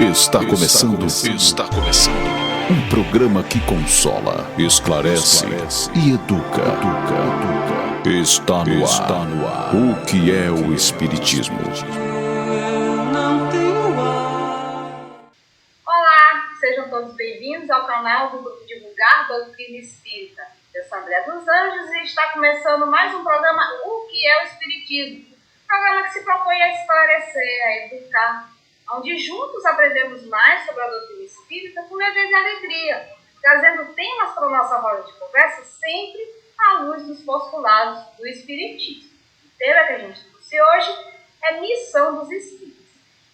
Está começando um programa que consola, esclarece e educa. Está no ar. O que é o Espiritismo? Olá, sejam todos bem-vindos ao canal do Grupo Divulgar Doutrina Espírita. Eu sou André dos Anjos e está começando mais um programa O que é o Espiritismo? Programa que se propõe a esclarecer, a educar, onde juntos aprendemos mais sobre a doutrina espírita com leveza e alegria, trazendo temas para a nossa roda de conversa sempre à luz dos postulados do Espiritismo. O tema que a gente trouxe hoje é Missão dos Espíritos.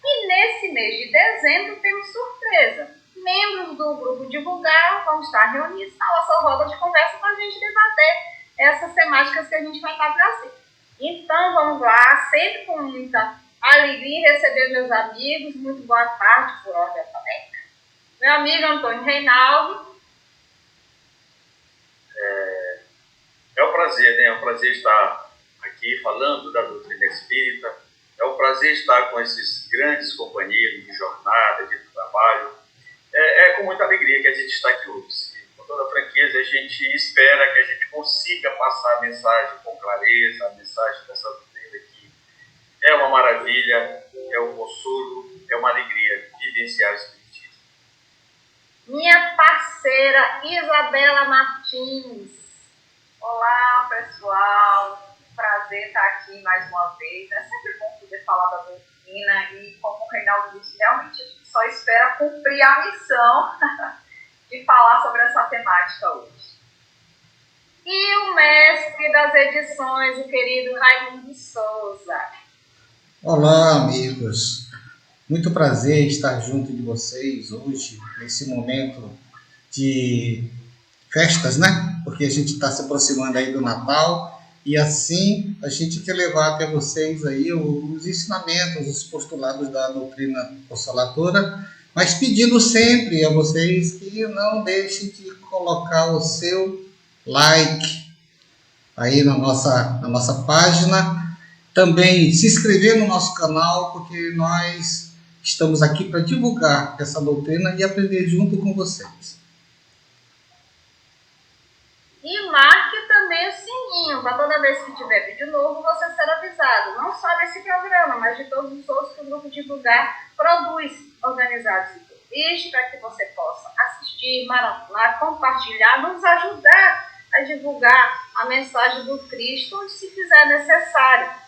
E nesse mês de dezembro temos surpresa. Membros do Grupo Divulgar vão estar reunidos na nossa roda de conversa para a gente debater essas temáticas que a gente vai estar trazendo. Então vamos lá, sempre com muita alegria receber meus amigos. Muito boa tarde, por ordem alfabética. Meu amigo Antônio Reinaldo. É um prazer, né? É um prazer estar aqui falando da doutrina espírita. É um prazer estar com esses grandes companheiros de jornada, de trabalho. É com muita alegria que a gente está aqui hoje. Com toda franqueza, a gente espera que a gente consiga passar a mensagem com clareza, a mensagem dessa doutrina aqui. É uma maravilha, é um consolo, é uma alegria vivenciar o Espiritismo. Minha parceira Isabela Martins. Olá, pessoal. Prazer estar aqui mais uma vez. É sempre bom poder falar da doutrina e, como o Reinaldo disse, realmente a gente só espera cumprir a missão de falar sobre essa temática hoje. E o mestre das edições, o querido Raimundo Souza. Olá, amigos. Muito prazer estar junto de vocês hoje, nesse momento de festas, né? Porque a gente está se aproximando aí do Natal e assim a gente quer levar até vocês aí os ensinamentos, os postulados da doutrina consoladora, mas pedindo sempre a vocês que não deixem de colocar o seu like aí na nossa página. Também se inscrever no nosso canal, porque nós estamos aqui para divulgar essa doutrina e aprender junto com vocês. E marque também o sininho, para toda vez que tiver vídeo novo, você ser avisado. Não só desse programa, mas de todos os outros que o Grupo Divulgar produz, organizados em playlist, para que você possa assistir, maratonar, compartilhar, nos ajudar a divulgar a mensagem do Cristo, onde se fizer necessário.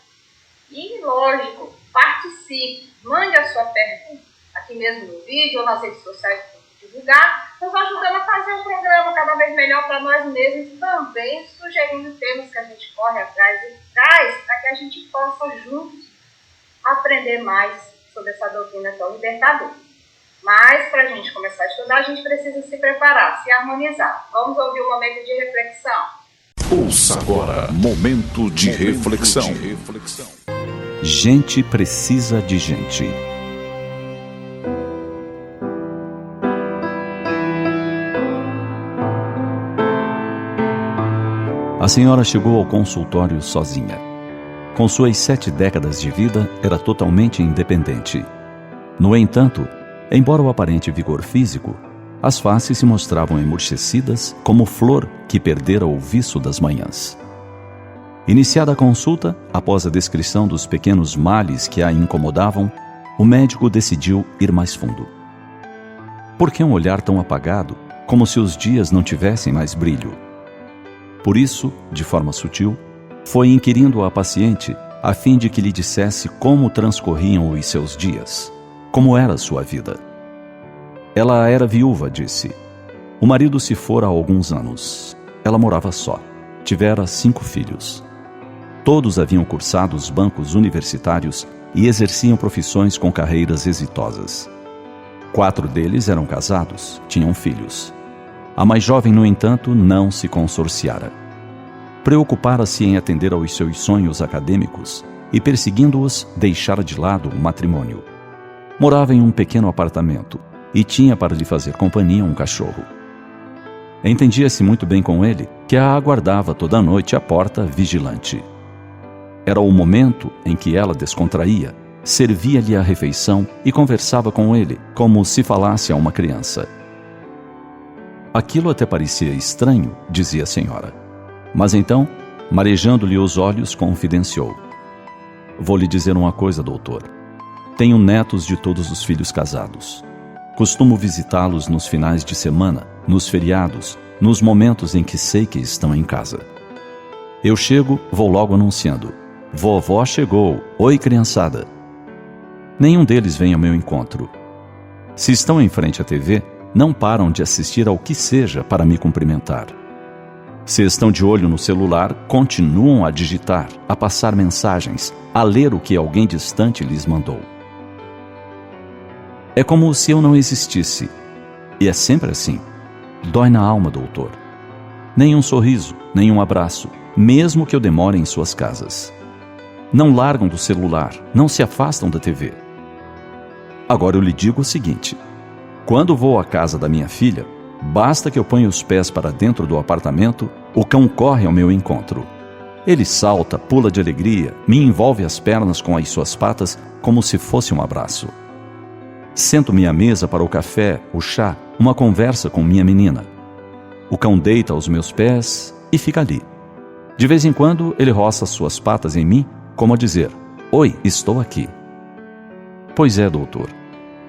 E, lógico, participe, mande a sua pergunta aqui mesmo no vídeo ou nas redes sociais do Divulgar, nos ajudando a fazer um programa cada vez melhor para nós mesmos, também sugerindo temas que a gente corre atrás e traz para que a gente possa juntos aprender mais sobre essa doutrina tão libertadora. Mas, para a gente começar a estudar, a gente precisa se preparar, se harmonizar. Vamos ouvir um momento de reflexão. Ouça agora, momento de reflexão. Gente precisa de gente. A senhora chegou ao consultório sozinha. Com suas 7 décadas de vida, era totalmente independente. No entanto, embora o aparente vigor físico, as faces se mostravam emurchecidas como flor que perdera o viço das manhãs. Iniciada a consulta, após a descrição dos pequenos males que a incomodavam, o médico decidiu ir mais fundo. Por que um olhar tão apagado, como se os dias não tivessem mais brilho? Por isso, de forma sutil, foi inquirindo a paciente a fim de que lhe dissesse como transcorriam os seus dias, como era sua vida. Ela era viúva, disse. O marido se fora há alguns anos. Ela morava só. Tivera 5 filhos. Todos haviam cursado os bancos universitários e exerciam profissões com carreiras exitosas. 4 deles eram casados, tinham filhos. A mais jovem, no entanto, não se consorciara. Preocupara-se em atender aos seus sonhos acadêmicos e, perseguindo-os, deixara de lado o matrimônio. Morava em um pequeno apartamento e tinha para lhe fazer companhia um cachorro. Entendia-se muito bem com ele, que a aguardava toda a noite à porta vigilante. Era o momento em que ela descontraía, servia-lhe a refeição e conversava com ele, como se falasse a uma criança. Aquilo até parecia estranho, dizia a senhora. Mas então, marejando-lhe os olhos, confidenciou. Vou lhe dizer uma coisa, doutor. Tenho netos de todos os filhos casados. Costumo visitá-los nos finais de semana, nos feriados, nos momentos em que sei que estão em casa. Eu chego, vou logo anunciando. Vovó chegou. Oi, criançada. Nenhum deles vem ao meu encontro. Se estão em frente à TV, não param de assistir ao que seja para me cumprimentar. Se estão de olho no celular, continuam a digitar, a passar mensagens, a ler o que alguém distante lhes mandou. É como se eu não existisse. E é sempre assim. Dói na alma, doutor. Nem um sorriso, nem um abraço, mesmo que eu demore em suas casas. Não largam do celular, não se afastam da TV. Agora eu lhe digo o seguinte: quando vou à casa da minha filha, basta que eu ponha os pés para dentro do apartamento, o cão corre ao meu encontro. Ele salta, pula de alegria, me envolve as pernas com as suas patas como se fosse um abraço. Sento-me à mesa para o café, o chá, uma conversa com minha menina. O cão deita aos meus pés e fica ali. De vez em quando, ele roça suas patas em mim, como a dizer: Oi, estou aqui. Pois é, doutor.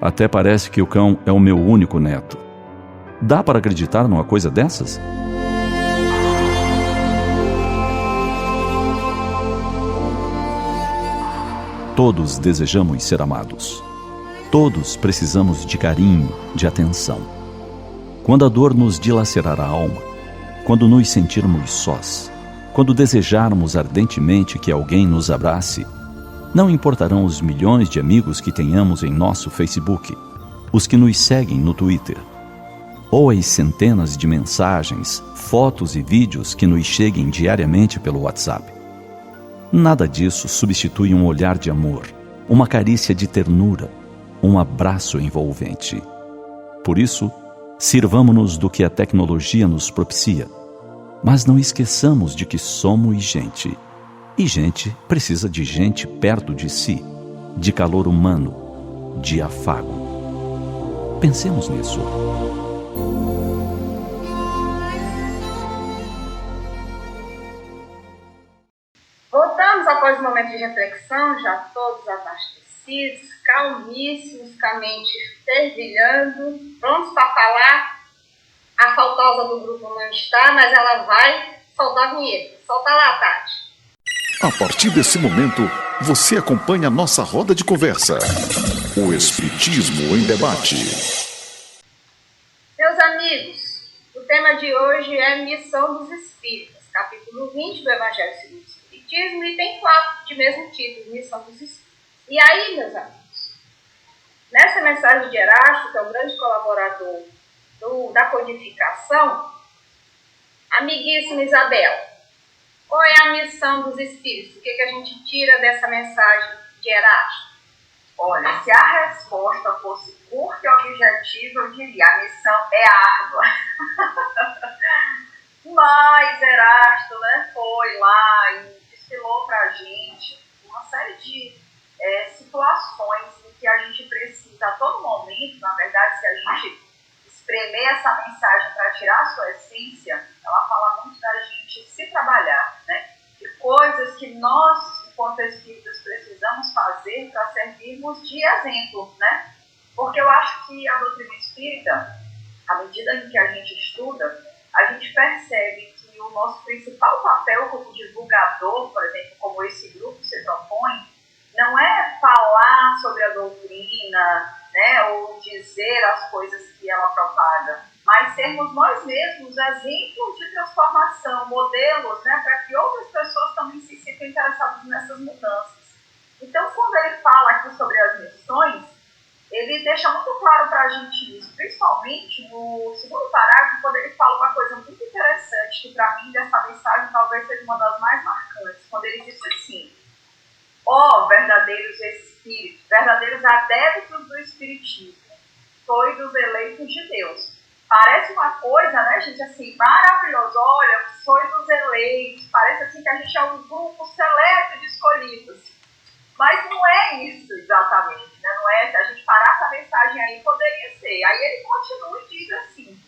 Até parece que o cão é o meu único neto. Dá para acreditar numa coisa dessas? Todos desejamos ser amados. Todos precisamos de carinho, de atenção. Quando a dor nos dilacerar a alma, quando nos sentirmos sós, quando desejarmos ardentemente que alguém nos abrace, não importarão os milhões de amigos que tenhamos em nosso Facebook, os que nos seguem no Twitter, ou as centenas de mensagens, fotos e vídeos que nos cheguem diariamente pelo WhatsApp. Nada disso substitui um olhar de amor, uma carícia de ternura, um abraço envolvente. Por isso, sirvamo-nos do que a tecnologia nos propicia, mas não esqueçamos de que somos gente. E gente precisa de gente perto de si, de calor humano, de afago. Pensemos nisso. Voltamos após um momento de reflexão, já todos abastecidos, calmíssimos, com a mente fervilhando, prontos para falar. A faltosa do grupo não está, mas ela vai soltar a vinheta. Solta lá, Tati. A partir desse momento, você acompanha a nossa roda de conversa. O Espiritismo em Debate. Meus amigos, o tema de hoje é Missão dos Espíritas, capítulo 20 do Evangelho segundo o Espiritismo, e tem 4 de mesmo título, Missão dos Espíritas. E aí, meus amigos, nessa mensagem de Erasto, que é um grande colaborador da codificação, amiguíssima Isabel, qual é a missão dos espíritos? O que a gente tira dessa mensagem de Erasto? Olha, se a resposta fosse curta e objetiva, eu diria: a missão é árdua. Mas Erasto, foi lá e destilou para a gente uma série de situações em que a gente precisa, a todo momento, na verdade, se a gente espremer essa mensagem para tirar a sua essência, ela fala muito da gente se trabalhar, de coisas que nós, enquanto espíritas, precisamos fazer para servirmos de exemplo, Porque eu acho que a doutrina espírita, à medida em que a gente estuda, a gente percebe que o nosso principal papel como divulgador, por exemplo, como esse grupo se propõe, não é falar sobre a doutrina, ou dizer as coisas que ela propaga, mas sermos nós mesmos exemplos de transformação, modelos, para que outras pessoas também se sintam interessadas nessas mudanças. Então, quando ele fala aqui sobre as missões, ele deixa muito claro para a gente isso, principalmente no segundo parágrafo, quando ele fala uma coisa muito interessante, que para mim, dessa mensagem, talvez seja uma das mais marcantes, quando ele diz assim: ó verdadeiros espíritos, verdadeiros adeptos do espiritismo, sois os eleitos de Deus. Parece uma coisa, gente, assim, maravilhosa. Olha, sois os eleitos. Parece assim que a gente é um grupo seleto de escolhidos. Mas não é isso exatamente, né? Não é, se a gente parar essa mensagem aí, poderia ser. Aí ele continua e diz assim: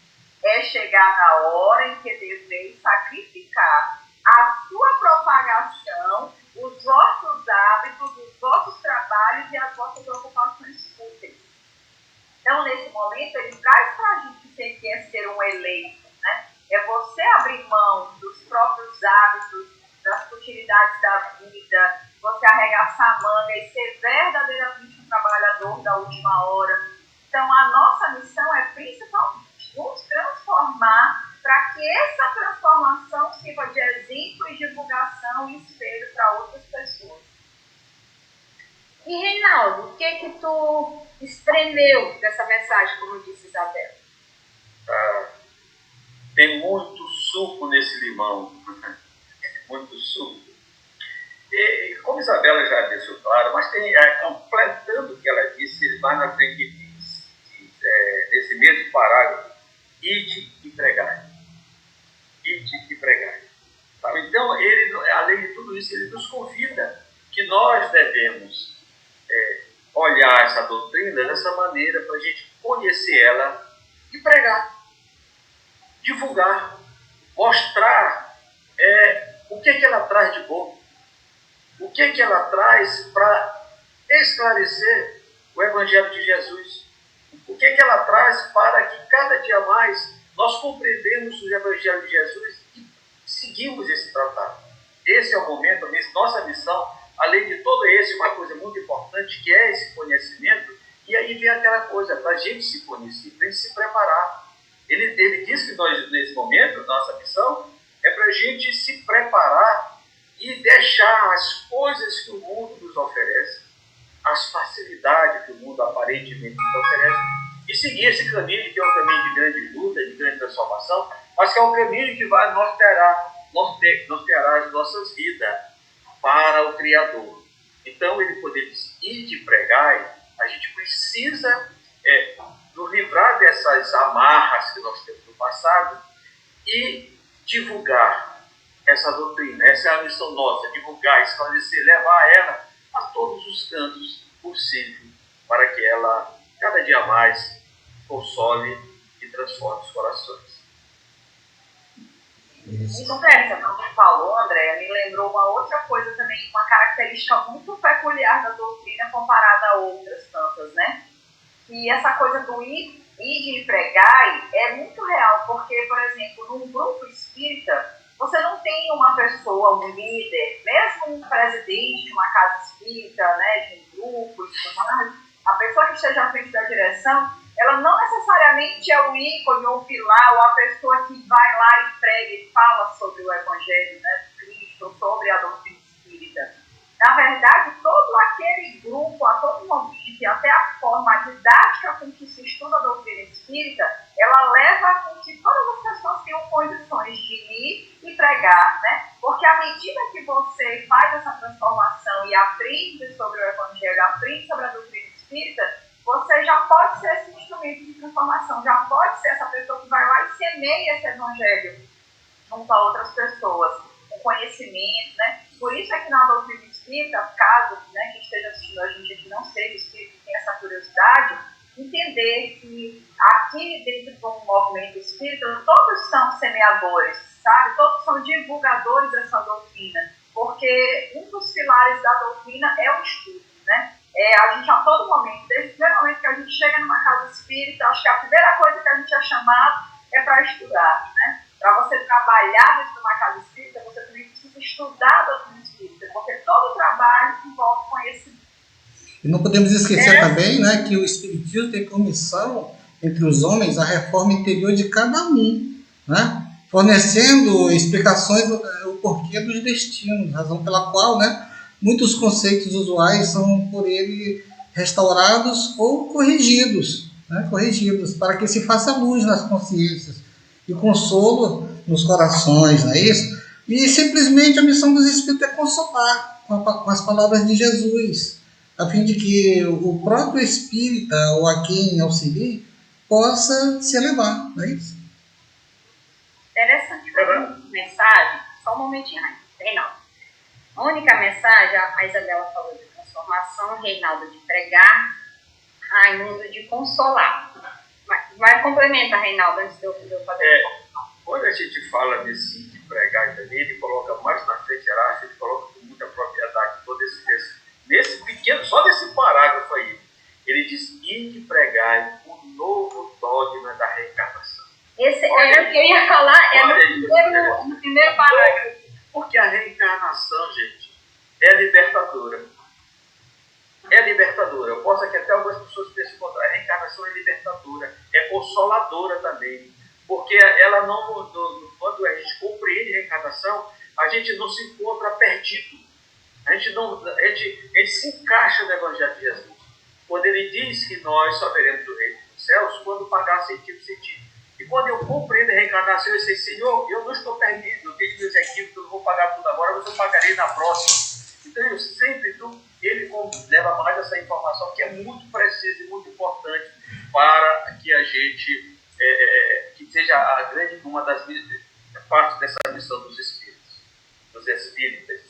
é chegar na hora em que deveis sacrificar a sua propagação, os vossos hábitos, os vossos trabalhos e as vossas ocupações fúteis. Então, nesse momento, ele traz para a gente que quer ser um eleito, né? É você abrir mão dos próprios hábitos, das futilidades da vida, você arregaçar a manga e ser verdadeiramente um trabalhador da última hora. Então, a nossa missão é principalmente nos transformar para que essa transformação sirva de exemplo e divulgação e espelho para outras pessoas. E, Reinaldo, o que tu espremeu dessa mensagem, como disse Isabel? Tem muito suco nesse limão. Muito suco. E, como Isabela já deixou claro, mas tem, completando o que ela disse, ele vai na frente e diz, nesse mesmo parágrafo: ide e pregai. Ide e pregai. Tá? Então, ele, além de tudo isso, ele nos convida que nós devemos olhar essa doutrina dessa maneira, para a gente conhecer ela e pregar, divulgar, mostrar o que ela traz de bom, o que ela traz para esclarecer o Evangelho de Jesus, o que ela traz para que cada dia mais nós compreendemos o Evangelho de Jesus e seguimos esse tratado. Esse é o momento, nossa missão, além de todo esse, uma coisa muito importante, que é esse conhecimento, e aí vem aquela coisa, para a gente se conhecer, para a gente se preparar. Ele diz que nós, nesse momento, nossa missão é para a gente se preparar e deixar as coisas que o mundo nos oferece, as facilidades que o mundo aparentemente nos oferece, e seguir esse caminho que é um caminho de grande luta, de grande transformação, mas que é um caminho que vai nortear as nossas vidas para o Criador. Então, ele poder ir de pregar, a gente precisa nos livrar dessas amarras que nós temos no passado e divulgar essa doutrina. Essa é a missão nossa: divulgar, esclarecer, levar ela a todos os cantos possíveis, para que ela, cada dia mais, console e transforme os corações. E conversa, como você falou, André, me lembrou uma outra coisa também, uma característica muito peculiar da doutrina comparada a outras tantas, né? E essa coisa do ir e pregar é muito real, porque, por exemplo, num grupo espírita, você não tem uma pessoa, um líder, mesmo um presidente de uma casa espírita, né, de um grupo, a pessoa que esteja à frente da direção, ela não necessariamente é o ícone ou o pilar, ou a pessoa que vai lá e prega e fala sobre o Evangelho, né, de Cristo, sobre a doutrina espírita. Na verdade, todo aquele grupo, a todo momento, e até a forma, a didática com que se estuda a doutrina espírita, ela leva a com que todas as pessoas tenham condições de ir e pregar, né? Porque à medida que você faz essa transformação e aprende sobre o Evangelho, aprende sobre a doutrina espírita, você já pode ser esse instrumento de transformação, já pode ser essa pessoa que vai lá e semeia esse Evangelho junto a outras pessoas, com conhecimento, né? Por isso é que na doutrina espírita, caso, né, que esteja assistindo a gente aqui não seja espírita e tenha essa curiosidade, entender que aqui dentro do movimento espírita todos são semeadores, sabe? Todos são divulgadores dessa doutrina, porque um dos pilares da doutrina é o estudo, né? A gente a todo momento, desde o primeiro momento que a gente chega numa casa espírita, acho que a primeira coisa que a gente é chamado é para estudar, né? Para você trabalhar dentro de uma casa espírita, você também precisa estudar a doutrina espírita, porque todo trabalho envolve conhecimento. E não podemos esquecer também, né, que o Espiritismo tem como missão, entre os homens, a reforma interior de cada um, né? Fornecendo explicações do porquê dos destinos, razão pela qual, né, muitos conceitos usuais são por ele restaurados ou corrigidos, né, para que se faça luz nas consciências e consolo nos corações, não é isso? E simplesmente a missão dos Espíritos é consolar com as palavras de Jesus, a fim de que o próprio Espírita ou a quem auxilie possa se elevar, não é isso? Interessante, uma mensagem, só um momentinho, Reinaldo. A única mensagem, a Isabela falou de transformação, Reinaldo de pregar, Raimundo de consolar. Vai complementar, Reinaldo, antes de eu fazer quando a gente fala desse de pregar também, ele coloca mais na frente, ele coloca com muita propriedade todo nesse pequeno, só desse parágrafo aí. Ele diz: e de pregar o novo dogma da reencarnação. Esse era o que eu ia falar, no primeiro parágrafo. Porque a reencarnação, gente, é libertadora. É libertadora. Eu posso aqui até algumas pessoas pensam que a reencarnação é libertadora, é consoladora também. Porque ela não, quando a gente compreende a reencarnação, a gente não se encontra perdido. A gente se encaixa no Evangelho de Jesus. Quando ele diz que nós só veremos o reino dos céus quando pagar sentido. E quando eu compreendo a reencarnação, eu sei: Senhor, eu não estou perdido, eu tenho meus equívocos, eu não vou pagar tudo agora, mas eu pagarei na próxima. Então eu sempre, ele leva mais essa informação que é muito precisa e muito importante para que a gente, que seja uma das partes dessa missão dos espíritos, dos espíritas.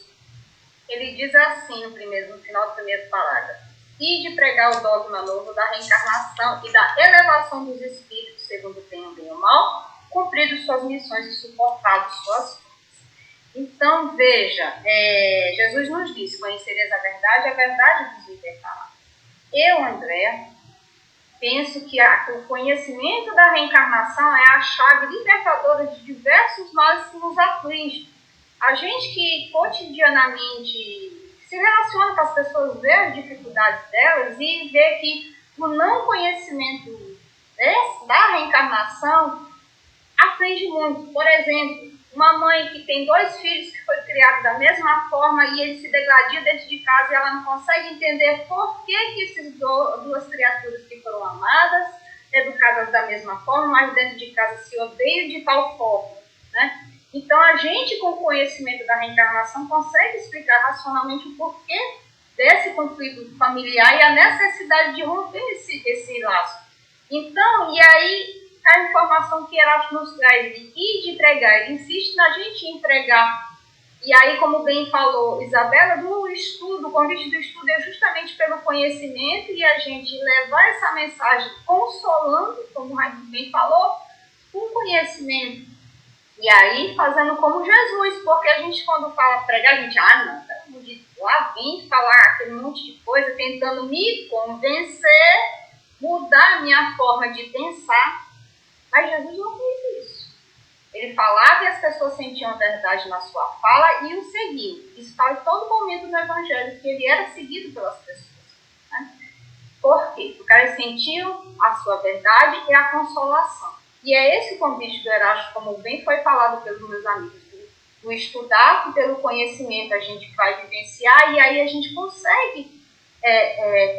Ele diz assim no final do primeiro parágrafo: e de pregar o dogma novo da reencarnação e da elevação dos espíritos, segundo tenham bem ou mal, cumprido suas missões e suportado suas forças. Então, veja, Jesus nos disse: conhecereis a verdade vos libertará. Eu, André, penso que o conhecimento da reencarnação é a chave libertadora de diversos males que nos afligem. A gente que cotidianamente se relaciona com as pessoas, vê as dificuldades delas e vê que o não conhecimento da reencarnação aflige muito. Por exemplo, uma mãe que tem 2 filhos que foi criado da mesma forma e ele se degradia dentro de casa e ela não consegue entender por que essas duas criaturas que foram amadas, educadas da mesma forma, mas dentro de casa se odeiam de tal forma, né? Então, a gente, com o conhecimento da reencarnação, consegue explicar racionalmente o porquê desse conflito familiar e a necessidade de romper esse laço. Então, e aí, a informação que Erasto nos traz de pregar, ele insiste na gente em pregar. E aí, como bem falou Isabela, o convite do estudo é justamente pelo conhecimento e a gente levar essa mensagem consolando, como o Raimundo bem falou, com conhecimento. E aí, fazendo como Jesus, porque a gente, quando fala pregar, a gente, lá vem falar aquele monte de coisa, tentando me convencer, mudar a minha forma de pensar. Mas Jesus não fez isso. Ele falava e as pessoas sentiam a verdade na sua fala e o seguiam. Isso está em todo momento no Evangelho, que ele era seguido pelas pessoas. Né? Por quê? Porque eles sentiam a sua verdade e a consolação. E é esse o convite do Erasto, como bem foi falado pelos meus amigos, do estudar, que pelo conhecimento a gente vai vivenciar e aí a gente consegue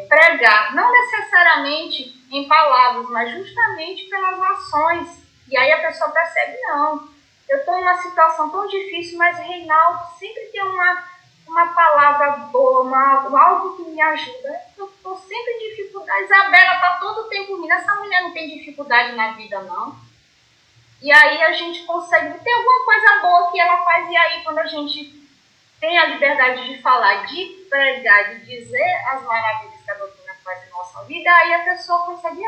pregar, não necessariamente em palavras, mas justamente pelas ações. E aí a pessoa percebe: não, eu estou numa situação tão difícil, mas Reinaldo sempre tem uma palavra boa, algo que me ajuda. Eu estou sempre em dificuldade. Isabela está todo o tempo rindo. Essa mulher não tem dificuldade na vida, não. E aí a gente consegue ter alguma coisa boa que ela faz. E aí, quando a gente tem a liberdade de falar, de pregar, de dizer as maravilhas que a doutrina faz em nossa vida, aí a pessoa consegue,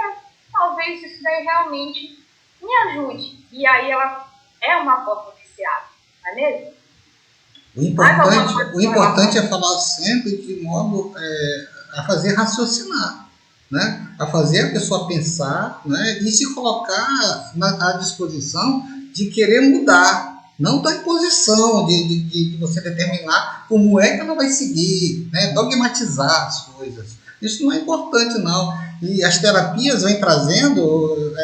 talvez isso daí realmente me ajude. E aí ela é uma porta oficial, não é mesmo? O importante é falar sempre de modo a fazer raciocinar, né? A fazer a pessoa pensar, né? E se colocar à disposição de querer mudar. Não da imposição de você determinar como é que ela vai seguir, né? Dogmatizar as coisas. Isso não é importante, não. E as terapias vêm trazendo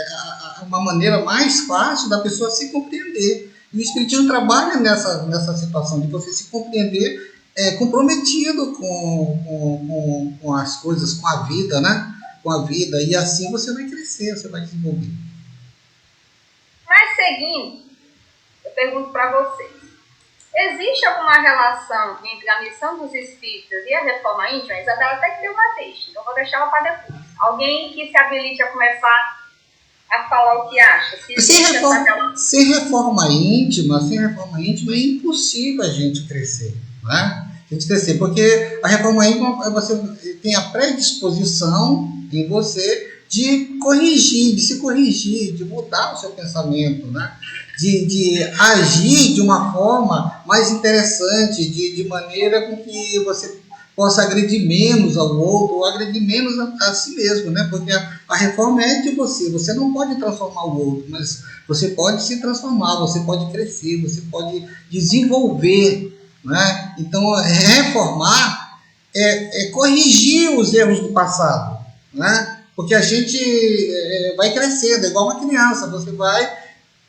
uma maneira mais fácil da pessoa se compreender. E o Espiritismo trabalha nessa situação de você se compreender comprometido com as coisas, com a vida, né? Com a vida. E assim você vai crescer, você vai desenvolver. Mas seguindo, eu pergunto para vocês: existe alguma relação entre a missão dos espíritas e a reforma íntima? A Isabela até que deu uma deixa, então vou deixar ela para depois. Alguém que se habilite a começar a falar o que acha? Sem reforma íntima é impossível a gente crescer, né? A gente crescer, porque a reforma íntima, você tem a predisposição em você de corrigir, de se corrigir, de mudar o seu pensamento, né? De agir de uma forma mais interessante, de maneira com que você possa agredir menos ao outro, ou agredir menos a si mesmo, né? Porque a reforma é de você. Você não pode transformar o outro, mas você pode se transformar, você pode crescer, você pode desenvolver, né? Então, reformar é corrigir os erros do passado, né? Porque a gente vai crescendo, é igual uma criança, você vai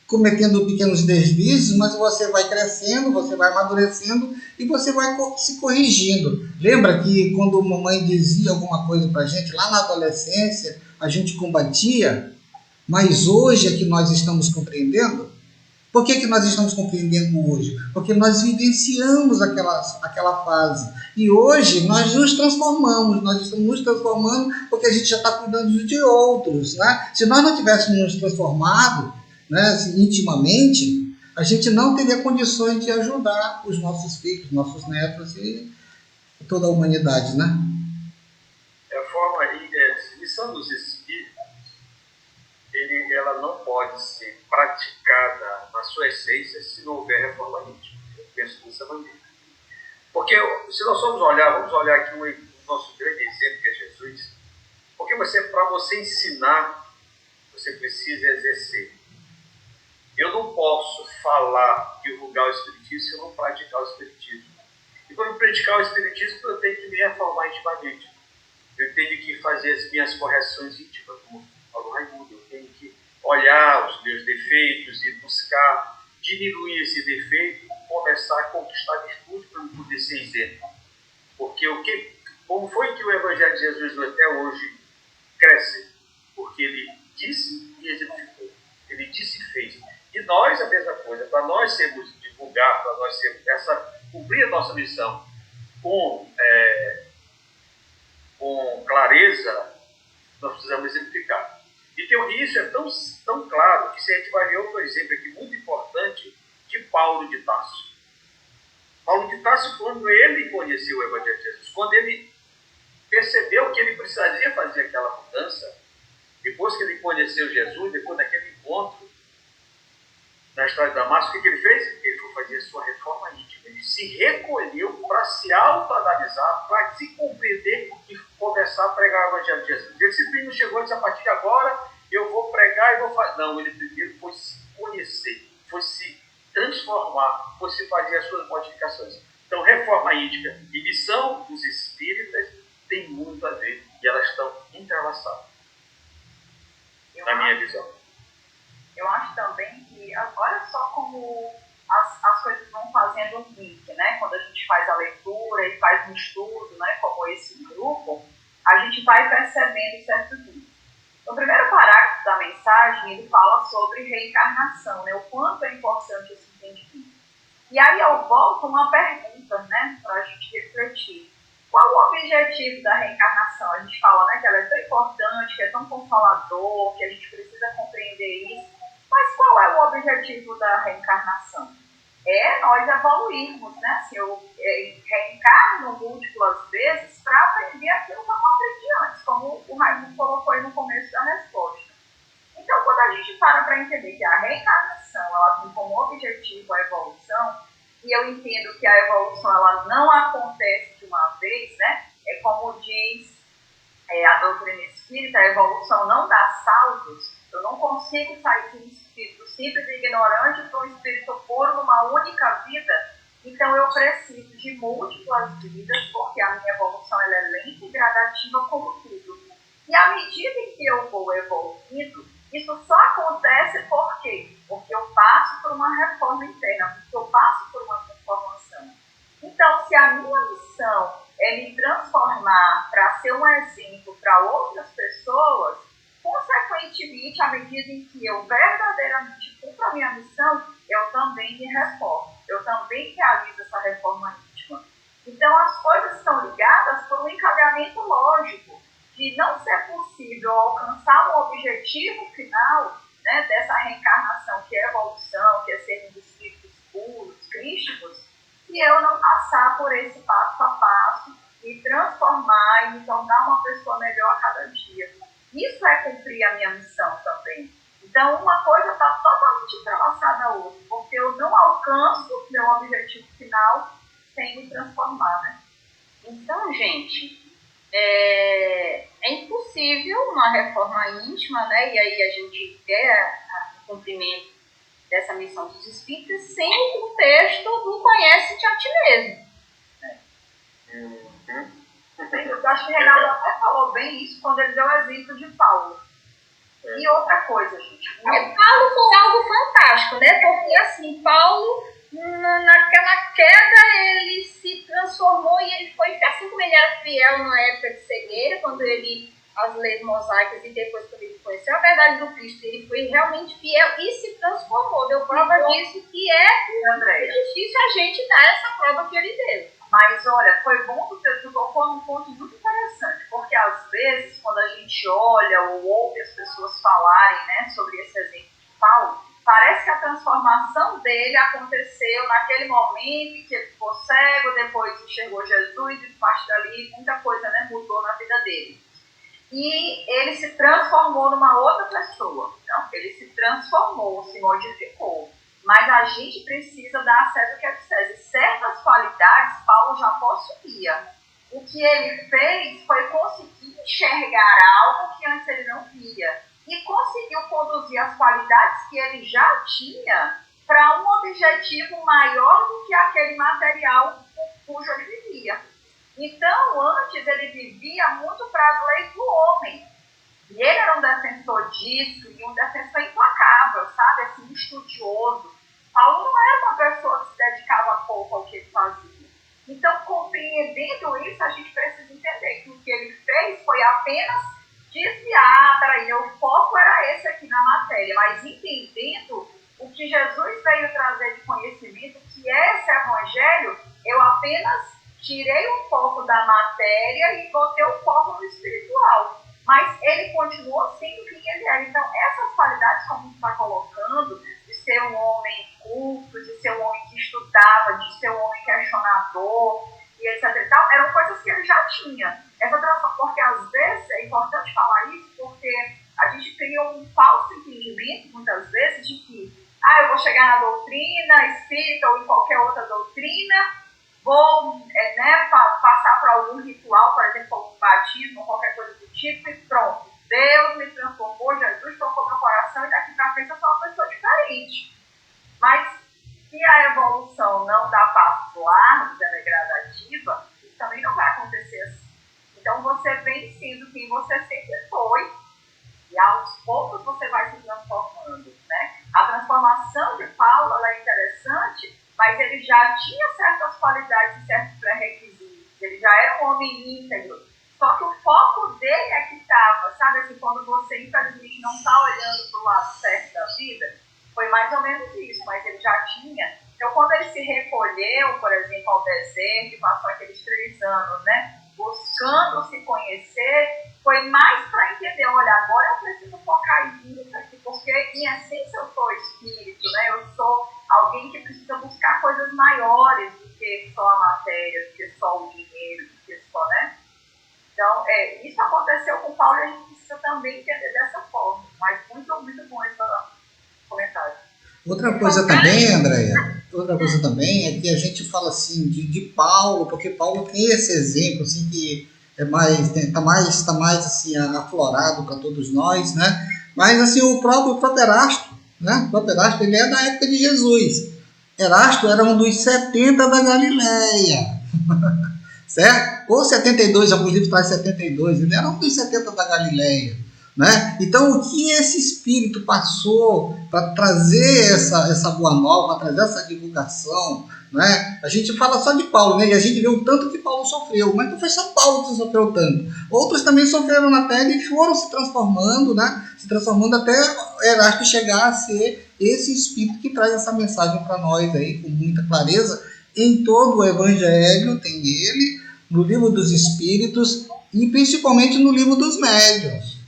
cometendo pequenos deslizes, mas você vai crescendo, você vai amadurecendo e você vai se corrigindo. Lembra que quando a mamãe dizia alguma coisa para a gente, lá na adolescência, a gente combatia, mas hoje é que nós estamos compreendendo? Por que nós estamos compreendendo hoje? Porque nós vivenciamos aquela fase. E hoje nós nos transformamos, nós estamos nos transformando porque a gente já está cuidando de outros, né? Se nós não tivéssemos nos transformado, né, intimamente, a gente não teria condições de ajudar os nossos filhos, nossos netos e toda a humanidade, né? A forma a missão dos espíritos, ela não pode ser praticada na sua essência se não houver reforma íntima. Eu penso dessa maneira. Porque se nós vamos olhar aqui o nosso grande exemplo, que é Jesus. Porque para você ensinar, você precisa exercer. Eu não posso falar, divulgar o Espiritismo se eu não praticar o Espiritismo. E para praticar o Espiritismo, eu tenho que me reformar intimamente. Eu tenho que fazer as minhas correções íntimas, como falou Raimundo. Eu tenho que olhar os meus defeitos e buscar diminuir esse defeito, começar a conquistar a virtude para eu poder ser isento. Porque como foi que o Evangelho de Jesus até hoje cresce? Porque ele disse e exemplificou. Ele disse e fez. E nós, a mesma coisa, para nós sermos divulgar, para nós sermos cumprir a nossa missão com clareza, nós precisamos exemplificar. E isso é tão claro que se a gente vai ver outro exemplo aqui muito importante de Paulo de Tarso. Paulo de Tarso, quando ele conheceu o Evangelho de Jesus, quando ele percebeu que ele precisaria fazer aquela mudança, depois que ele conheceu Jesus, depois daquele encontro na história de Damasco, o que ele fez? Ele foi fazer a sua reforma íntima. Ele se recolheu para se autoanalisar, para se compreender e começar a pregar o Evangelho de Jesus. Ele simplesmente não chegou e disse, a partir de agora eu vou pregar e vou fazer. Não, ele primeiro foi se conhecer, foi se transformar, foi se fazer as suas modificações. Então, reforma íntima e missão dos espíritas tem muito a ver e elas estão entrelaçadas, na minha visão. Eu acho também que, olha só como as coisas vão fazendo um link, né? Quando a gente faz a leitura e faz um estudo, né, como esse grupo, a gente vai percebendo certos links. No primeiro parágrafo da mensagem, ele fala sobre reencarnação, né? O quanto é importante esse entendimento. E aí eu volto uma pergunta, né, para a gente refletir. Qual o objetivo da reencarnação? A gente fala, né, que ela é tão importante, que é tão consolador, que a gente precisa compreender isso. Mas qual é o objetivo da reencarnação? É nós evoluirmos, né? Assim, eu reencarno múltiplas vezes para aprender aquilo que eu não aprendi antes, como o Raimundo colocou aí no começo da resposta. Então, quando a gente para entender que a reencarnação ela tem como objetivo a evolução, e eu entendo que a evolução ela não acontece de uma vez, né? É como diz a doutrina espírita, a evolução não dá saltos. Eu não consigo sair de um espírito simples e ignorante para um espírito puro numa única vida. Então eu preciso de múltiplas vidas, porque a minha evolução ela é lenta e gradativa como tudo. E à medida em que eu vou evoluindo, isso só acontece por quê? Porque eu passo por uma reforma interna, porque eu passo por uma transformação. Então, se a minha missão é me transformar para ser um exemplo para outras pessoas, consequentemente, à medida em que eu verdadeiramente cumpro a minha missão, eu também me reformo, eu também realizo essa reforma íntima. Então, as coisas estão ligadas por um encadeamento lógico, de não ser possível alcançar um objetivo final, né, dessa reencarnação, que é evolução, que é sermos espíritos puros, crísticos, se se eu não passar por esse passo a passo e transformar e me tornar uma pessoa melhor a cada dia. Isso é cumprir a minha missão também. Então, uma coisa está totalmente entrelaçada à outra, porque eu não alcanço meu objetivo final sem me transformar, né? Então, gente, é impossível uma reforma íntima, né? E aí a gente quer o cumprimento dessa missão dos espíritas sem o contexto do conhece-te a ti mesmo. Eu acho que o Reinaldo até falou bem isso quando ele deu o exemplo de Paulo. E outra coisa, gente. Paulo foi algo fantástico, né? Porque assim, Paulo, naquela queda, ele se transformou e ele foi, assim como ele era fiel na época de cegueira, quando ele, as leis mosaicas, e depois quando ele conheceu a verdade do Cristo, ele foi realmente fiel e se transformou. Deu prova disso, que é difícil a gente dar essa prova que ele deu. Mas, olha, foi bom que você tocou num ponto muito interessante, porque às vezes, quando a gente olha ou ouve as pessoas falarem, né, sobre esse exemplo de Paulo, parece que a transformação dele aconteceu naquele momento em que ele ficou cego, depois enxergou Jesus e, a partir dali, muita coisa, né, mudou na vida dele. E ele se transformou numa outra pessoa. Não, ele se transformou, se modificou. Mas a gente precisa dar a César o que é de César. Certas qualidades Paulo já possuía. O que ele fez foi conseguir enxergar algo que antes ele não via. E conseguiu conduzir as qualidades que ele já tinha para um objetivo maior do que aquele material cujo ele vivia. Então, antes ele vivia muito para as leis do homem. E ele era um defensor disso e um defensor implacável, sabe? Assim, estudioso. Paulo não era uma pessoa que se dedicava pouco ao que ele fazia. Então, compreendendo isso, a gente precisa entender que o que ele fez foi apenas desviar, peraí, o foco era esse aqui na matéria, mas entendendo o que Jesus veio trazer de conhecimento, que é esse evangelho, eu apenas tirei o foco da matéria e botei o foco no espiritual. Mas ele continuou sendo quem ele era. Então, essas qualidades, como você está colocando, de ser um homem culto, de ser um homem que estudava, de ser um homem questionador, e etc e tal, eram coisas que ele já tinha. Porque às vezes é importante falar isso, porque a gente cria um falso entendimento, muitas vezes, de que eu vou chegar na doutrina espírita ou em qualquer outra doutrina, vou passar por algum ritual, por exemplo, algum batismo ou qualquer coisa do tipo, e pronto. Deus me transformou, Jesus tocou meu coração e daqui para frente eu sou uma pessoa diferente. Mas se a evolução não dá passos largos, ela é gradativa, isso também não vai acontecer assim. Então você vem sendo quem você sempre foi e aos poucos você vai se transformando, né? A transformação de Paulo ela é interessante, mas ele já tinha certas qualidades e certos pré-requisitos. Ele já era um homem íntegro. Só que o foco dele é que estava, sabe? Assim, quando você, infelizmente, não está olhando para o lado certo da vida, foi mais ou menos isso, mas ele já tinha. Então, quando ele se recolheu, por exemplo, ao deserto, e passou aqueles 3 anos, né? Buscando se conhecer, foi mais para entender, olha, agora eu preciso focar nisso aqui, porque em essência eu sou espírito, né? Eu sou alguém que precisa buscar coisas maiores do que só a matéria, do que só o dinheiro, do que só, né? Então, isso aconteceu com Paulo e a gente precisa também entender dessa forma. Mas muito, muito bom esse comentário. Outra coisa também, Andréia, é que a gente fala assim de Paulo, porque Paulo tem esse exemplo assim, que está mais assim, aflorado para todos nós, né? Mas assim, o próprio Erasto, né? O próprio Erasto, ele é da época de Jesus. Erasto era um dos 70 da Galileia, certo? Ou 72, alguns livros trazem 72, ele era um dos 70 da Galileia, né? Então, o que esse espírito passou para trazer essa boa nova, para trazer essa divulgação, né? A gente fala só de Paulo, né? E a gente vê o tanto que Paulo sofreu, mas não foi só Paulo que sofreu tanto. Outros também sofreram na pele e foram se transformando, né? Se transformando até Erasto chegar a ser esse espírito que traz essa mensagem para nós aí com muita clareza. Em todo o Evangelho tem ele, no livro dos Espíritos e principalmente no livro dos Médiuns,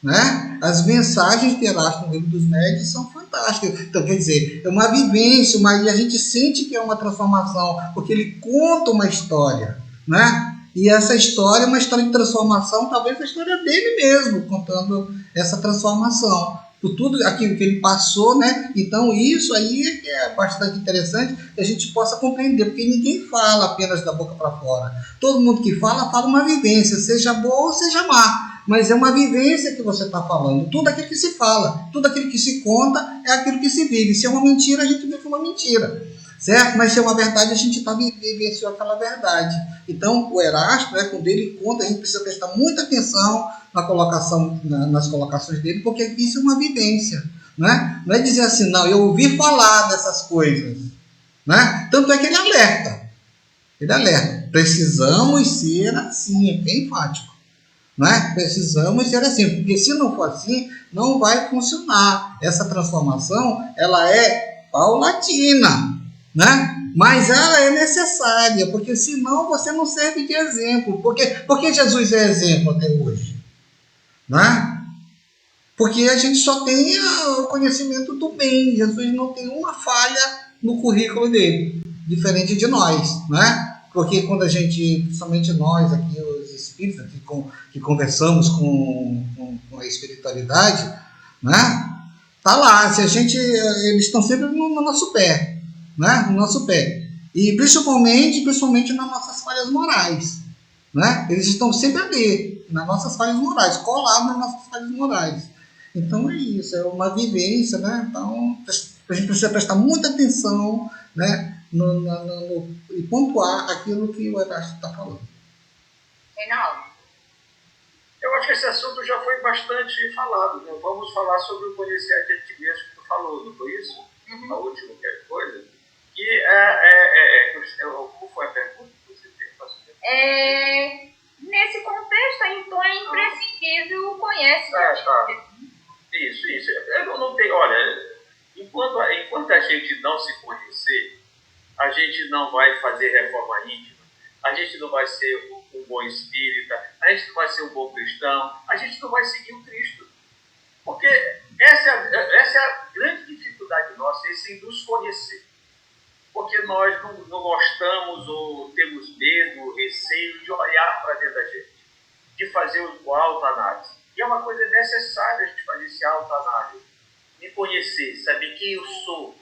né? As mensagens de Erasto no Livro dos Médiuns são fantásticas. Então, quer dizer, é uma vivência, mas a gente sente que é uma transformação, porque ele conta uma história, né? E essa história é uma história de transformação, talvez a história dele mesmo, contando essa transformação. Por tudo aquilo que ele passou, né? Então, isso aí é que é bastante interessante que a gente possa compreender, porque ninguém fala apenas da boca para fora. Todo mundo que fala uma vivência, seja boa ou seja má. Mas é uma vivência que você está falando. Tudo aquilo que se fala, tudo aquilo que se conta é aquilo que se vive. Se é uma mentira, a gente vive uma mentira. Certo? Mas se é uma verdade, a gente está vivenciando aquela verdade. Então, o Erasto, né, quando ele conta, a gente precisa prestar muita atenção nas colocações dele, porque isso é uma vivência. Né? Não é dizer assim, não, eu ouvi falar dessas coisas. Né? Tanto é que ele alerta. Ele alerta. Precisamos ser assim, é bem enfático. Né? Precisamos ser assim, porque se não for assim, não vai funcionar. Essa transformação, ela é paulatina. Né? Mas ela é necessária, porque senão você não serve de exemplo. Porque Jesus é exemplo até hoje? Né? Porque a gente só tem o conhecimento do bem. Jesus não tem uma falha no currículo dele, diferente de nós. Né? Porque quando a gente, principalmente nós aqui, os espíritas, que conversamos com a espiritualidade, né? Tá lá, eles estão sempre no nosso pé. Né? No nosso pé. E principalmente nas nossas falhas morais. Né? Eles estão sempre ali, nas nossas falhas morais, colados nas nossas falhas morais. Então é isso, é uma vivência, né? Então a gente precisa prestar muita atenção, né? E pontuar aquilo que o Erasto está falando. Reinaldo? Eu acho que esse assunto já foi bastante falado. Né? Vamos falar sobre o conhecer a ti mesmo que tu falou, não foi isso? Uhum. A última coisa. Como foi a pergunta que você fez? Nesse contexto, então é imprescindível o conhecimento. Tá. Isso. Eu não tenho, olha, enquanto a gente não se conhecer, a gente não vai fazer reforma íntima, a gente não vai ser um bom espírita, a gente não vai ser um bom cristão, a gente não vai seguir o Cristo. Porque essa é a grande dificuldade nossa, esse nos conhecer. Porque nós não gostamos ou temos medo, receio de olhar para dentro da gente, de fazer o autoanálise. E é uma coisa necessária a gente fazer esse autoanálise, me conhecer, saber quem eu sou,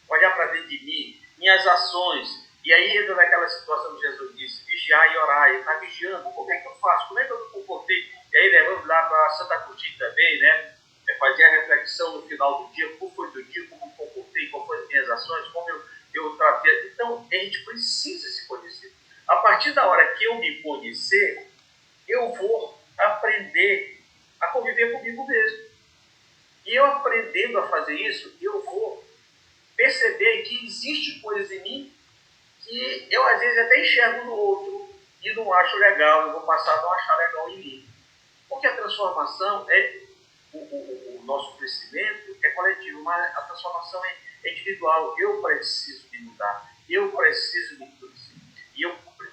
olhar para dentro de mim, minhas ações. E aí entra naquela situação que Jesus disse, vigiar e orar, ele está vigiando, como é que eu faço, como é que eu me comportei? E aí vamos lá para Santa Cruz também, né? Fazer a reflexão no final do dia, como foi o dia, como eu me comportei, qual foram as minhas ações, como eu tratei. Então, a gente precisa se conhecer. A partir da hora que eu me conhecer, eu vou aprender a conviver comigo mesmo. E eu aprendendo a fazer isso, eu vou perceber que existe coisas em mim que eu, às vezes, até enxergo no outro e não acho legal, eu vou passar a não achar legal em mim. Porque a transformação o nosso crescimento é coletivo, mas a transformação é individual. Eu preciso me mudar, eu preciso me produzir. E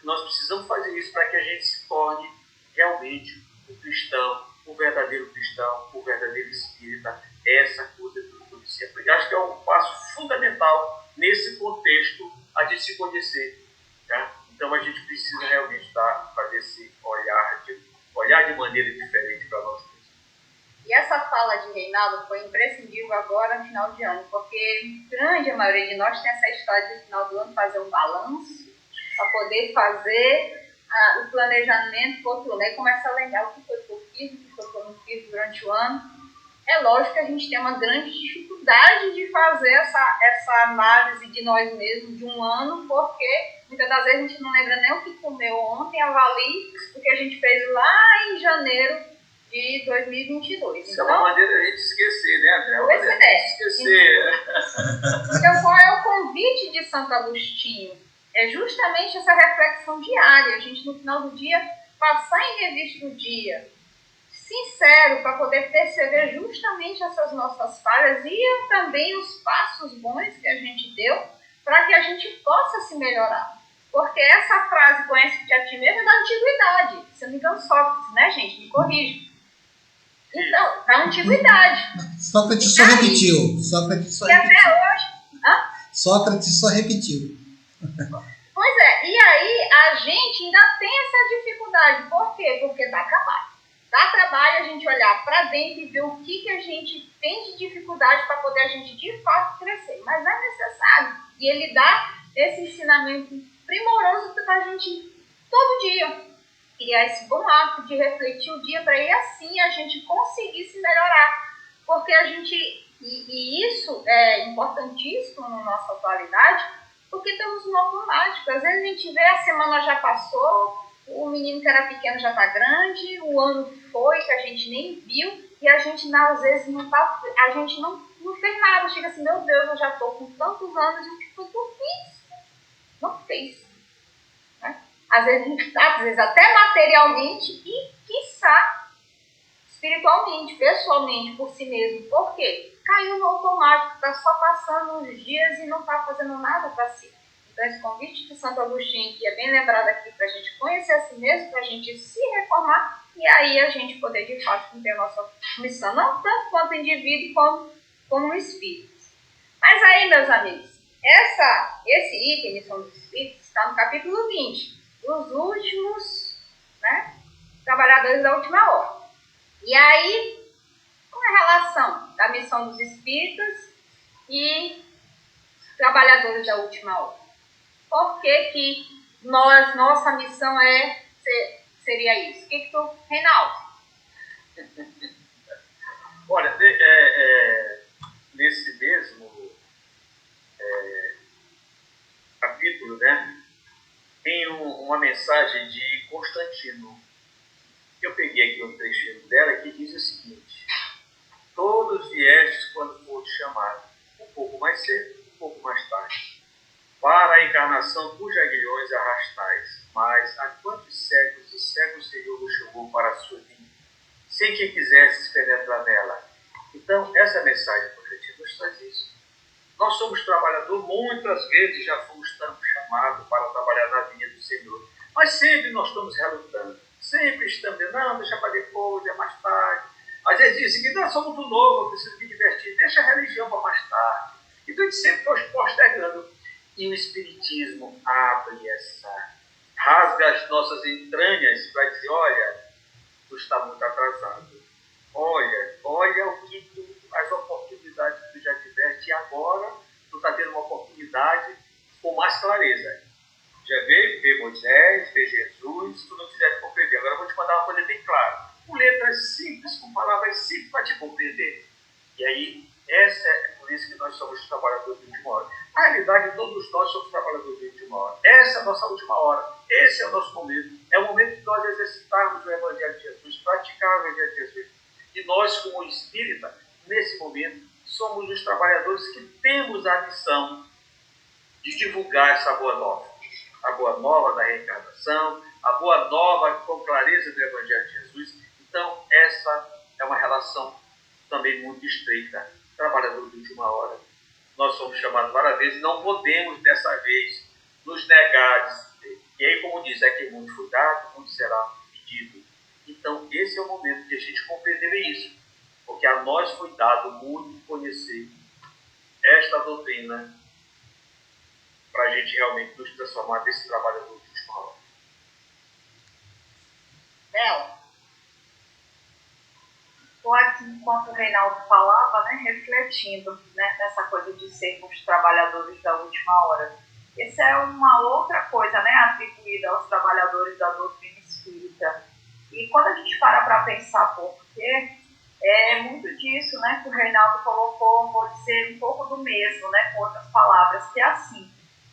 nós precisamos fazer isso para que a gente se torne realmente um cristão, um verdadeiro cristão, um verdadeiro espírita. Essa coisa do conhecimento. Eu acho que é um passo fundamental nesse contexto a de se conhecer. Tá? Então a gente precisa realmente fazer esse olhar de maneira diferente para nós mesmos. E essa fala de Reinaldo foi imprescindível agora no final de ano, porque grande a maioria de nós tem essa história de no final do ano fazer um balanço, para poder fazer o planejamento para outro ano. Aí começa a lembrar o que foi que eu fiz, o que foi que eu não fiz durante o ano. É lógico que a gente tem uma grande dificuldade de fazer essa análise de nós mesmos de um ano, porque muitas das vezes a gente não lembra nem o que comeu ontem, avalie o que a gente fez lá em janeiro de 2022. Isso é uma maneira de a gente esquecer, né, André? Pois é. Esquecer. Então, qual é o convite de Santo Agostinho? É justamente essa reflexão diária, a gente no final do dia passar em revista o dia, sincero, para poder perceber justamente essas nossas falhas e também os passos bons que a gente deu para que a gente possa se melhorar. Porque essa frase, conhece-te a ti mesmo, é da antiguidade. Se eu não me engano, Sócrates, né, gente? Me corrija. Então, antiguidade. Sócrates só repetiu. Sócrates só e repetiu. até hoje. Sócrates só repetiu. Pois é, e aí a gente ainda tem essa dificuldade. Por quê? Porque dá trabalho. Dá trabalho a gente olhar para dentro e ver o que a gente tem de dificuldade para poder a gente de fato crescer. Mas é necessário. E ele dá esse ensinamento primoroso para a gente todo dia criar esse bom hábito de refletir o dia para aí assim a gente conseguir se melhorar. Porque a gente, e isso é importantíssimo na nossa atualidade, porque estamos no automático. Às vezes a gente vê, a semana já passou, o menino que era pequeno já está grande, o ano foi que a gente nem viu, e a gente às vezes a gente não fez nada. Chega assim, meu Deus, eu já estou com tantos anos, e o que foi que eu fiz? Não fez. Né? Às vezes a gente está, às vezes até materialmente e, quiçá, espiritualmente, pessoalmente, por si mesmo. Por quê? Caiu no automático, está só passando os dias e não está fazendo nada para si. Então, esse convite de Santo Agostinho, que é bem lembrado aqui, para a gente conhecer a si mesmo, para a gente se reformar, e aí a gente poder, de fato, cumprir a nossa missão, não tanto quanto indivíduo, como espíritos. Mas aí, meus amigos, esse item, missão dos espíritos, está no capítulo 20, os últimos, né, trabalhadores da última hora. E aí, qual é a relação da missão dos espíritos e trabalhadores da última hora? Por que nossa missão seria isso? O que tu, Reinaldo? Olha, nesse mesmo capítulo, né, tem uma mensagem de Constantino. Eu peguei aqui um trechinho dela que diz o seguinte: todos viestes quando foste chamado, um pouco mais cedo, um pouco mais tarde, para a encarnação cujos aguilhões arrastais, mas há quantos séculos e séculos o Senhor vos chamou para a sua vida, sem que quisesses penetrar nela. Então, essa mensagem projetiva nos traz isso. Nós somos trabalhadores, muitas vezes já fomos chamados para trabalhar na vinha do Senhor, mas sempre nós estamos relutando, sempre estamos dizendo, não, deixa para depois, é mais tarde. Às vezes dizem que não, sou muito novo, eu preciso me divertir, deixa a religião para mais tarde. Então a gente sempre está postergando. E o Espiritismo abre rasga as nossas entranhas para dizer, olha, tu está muito atrasado. Olha o que as oportunidades que tu já tiveste e agora tu está tendo uma oportunidade com mais clareza. Já veio ver Moisés, ver Jesus, tu não quiser compreender. Agora eu vou te mandar uma coisa bem clara. Com letras simples, com palavras simples para te compreender. E aí, é por isso que nós somos trabalhadores de última hora. Na realidade, todos nós somos trabalhadores de última hora. Essa é a nossa última hora. Esse é o nosso momento. É o momento de nós exercitarmos o Evangelho de Jesus, praticar o Evangelho de Jesus. E nós, como espírita, nesse momento, somos os trabalhadores que temos a missão de divulgar essa boa nova. A boa nova da reencarnação, a boa nova com clareza do Evangelho de Jesus. Então, essa é uma relação também muito estreita. Trabalhador de última hora. Nós somos chamados várias vezes, não podemos dessa vez nos negar. E aí, como diz, é que muito foi dado, muito será pedido. Então, esse é o momento de a gente compreender isso. Porque a nós foi dado muito conhecer esta doutrina para a gente realmente nos transformar desse trabalhador de última hora. Bela. Estou aqui, enquanto o Reinaldo falava, né, refletindo, né, nessa coisa de sermos trabalhadores da última hora. Essa é uma outra coisa, né, atribuída aos trabalhadores da doutrina espírita. E quando a gente para pensar por quê, é muito disso, né, que o Reinaldo colocou, vou dizer um pouco do mesmo, né, com outras palavras, que é assim.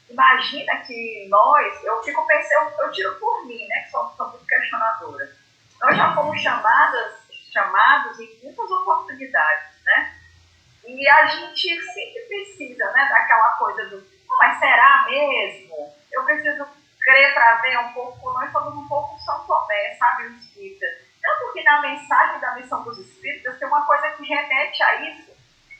Imagina que nós, eu fico pensando, eu tiro por mim, né, que sou muito questionadora. Nós já fomos chamados em muitas oportunidades, né? E a gente sempre precisa, né, daquela coisa do, mas será mesmo? Eu preciso crer para ver um pouco, nós somos um pouco São Tomé, sabe, o espírita. Tanto que na mensagem da missão dos espíritas tem uma coisa que remete a isso.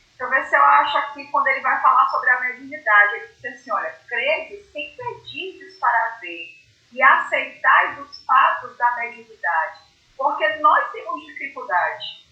Deixa eu ver se eu acho aqui, quando ele vai falar sobre a mediunidade, ele diz assim, olha, crede sem pedires para ver e aceitai os fatos da mediunidade. Porque nós temos dificuldade.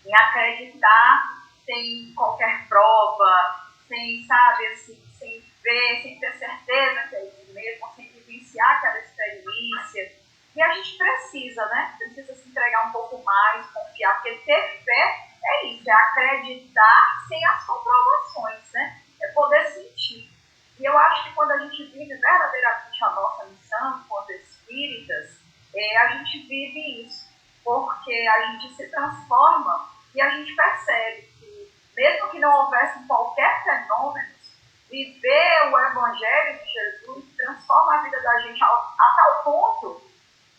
em acreditar sem qualquer prova, sem, sabe, assim, sem ver, sem ter certeza que é isso mesmo, sem vivenciar aquela experiência. E a gente precisa, né? Precisa se entregar um pouco mais, confiar, porque ter fé é isso, é acreditar sem as comprovações, né? É poder sentir. E eu acho que quando a gente vive verdadeiramente a nossa missão, enquanto espíritas, a gente vive isso, porque a gente se transforma e a gente percebe que, mesmo que não houvesse qualquer fenômeno, viver o Evangelho de Jesus transforma a vida da gente a tal ponto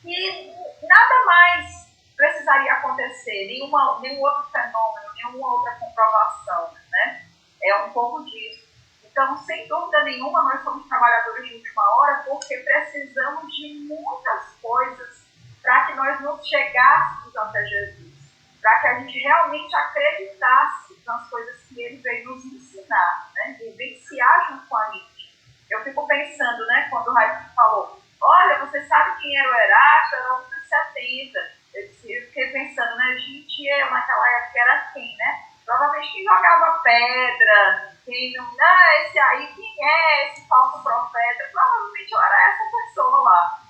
que nada mais precisaria acontecer, nenhum outro fenômeno, nenhuma outra comprovação, né? É um pouco disso. Então, sem dúvida nenhuma, nós somos trabalhadores de última hora porque precisamos de muitas coisas para que nós nos chegássemos até Jesus, para que a gente realmente acreditasse nas coisas que ele veio nos ensinar, né? Vivenciar junto com a gente. Eu fico pensando, né, quando o Raíssa falou, olha, você sabe quem era o Erasto? Era um dos 70. Eu fiquei pensando, né, gente, eu naquela época era quem, né? Provavelmente quem jogava pedra, quem não, esse aí, quem é esse falso profeta? Provavelmente eu era essa pessoa lá.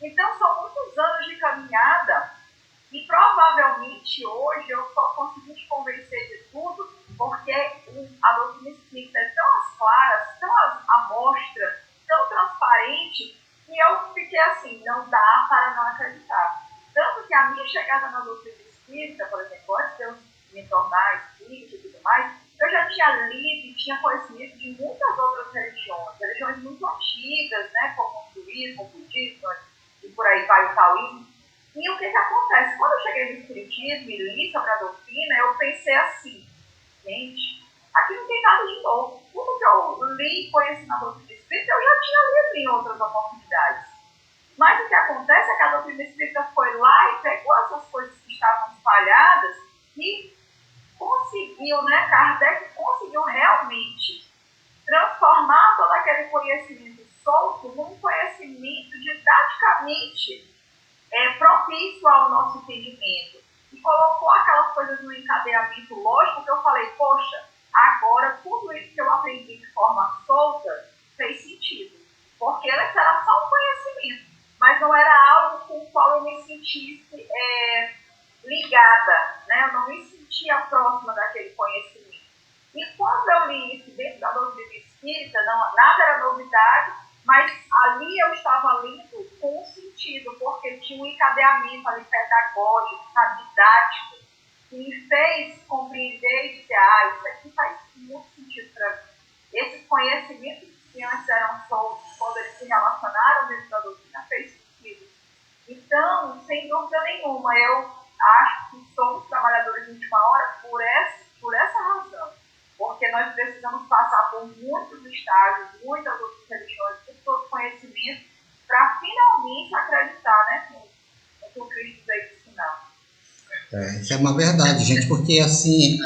Então, são muitos anos de caminhada e provavelmente hoje eu só consegui te convencer de tudo porque a doutrina espírita é tão às claras, tão à mostra, tão transparente, que eu fiquei assim, não dá para não acreditar. Tanto que a minha chegada na doutrina espírita, por exemplo, antes de eu me tornar espírita e tudo mais, eu já tinha lido e tinha conhecimento de muitas outras religiões muito antigas, né, como o hinduísmo, o budismo e por aí vai o taoísmo. E o que acontece? Quando eu cheguei no espiritismo e li sobre a doutrina, eu pensei assim, gente, aqui não tem nada de novo. Tudo que eu li e conheci na doutrina espírita, eu já tinha lido em outras oportunidades. Mas o que acontece é que a doutrina espírita foi lá e pegou essas coisas que estavam espalhadas e conseguiu, né, Kardec conseguiu realmente transformar todo aquele conhecimento solto num conhecimento didaticamente propício ao nosso entendimento. E colocou aquelas coisas no encadeamento lógico que eu falei, poxa, agora tudo isso que eu aprendi de forma solta fez sentido. Porque antes era só um conhecimento, mas não era algo com o qual eu me sentisse ligada, né? Eu não me sentia próxima daquele conhecimento. E quando eu li isso dentro da doutrina espírita, nada era novidade, mas ali eu estava lendo com um sentido, porque tinha um encadeamento ali pedagógico, sabe, didático, que me fez compreender e dizer, isso aqui faz muito sentido para mim. Esses conhecimentos que antes eram soltos, quando eles se relacionaram dentro da doutrina, fez sentido. Então, sem dúvida nenhuma, eu acho que somos trabalhadores de última hora por essa razão. Porque nós precisamos passar por muitos estágios, muitas outras religiões, muito todo conhecimento, para finalmente acreditar, né, no que o Cristo veio ensinar. Isso é uma verdade, gente, porque assim,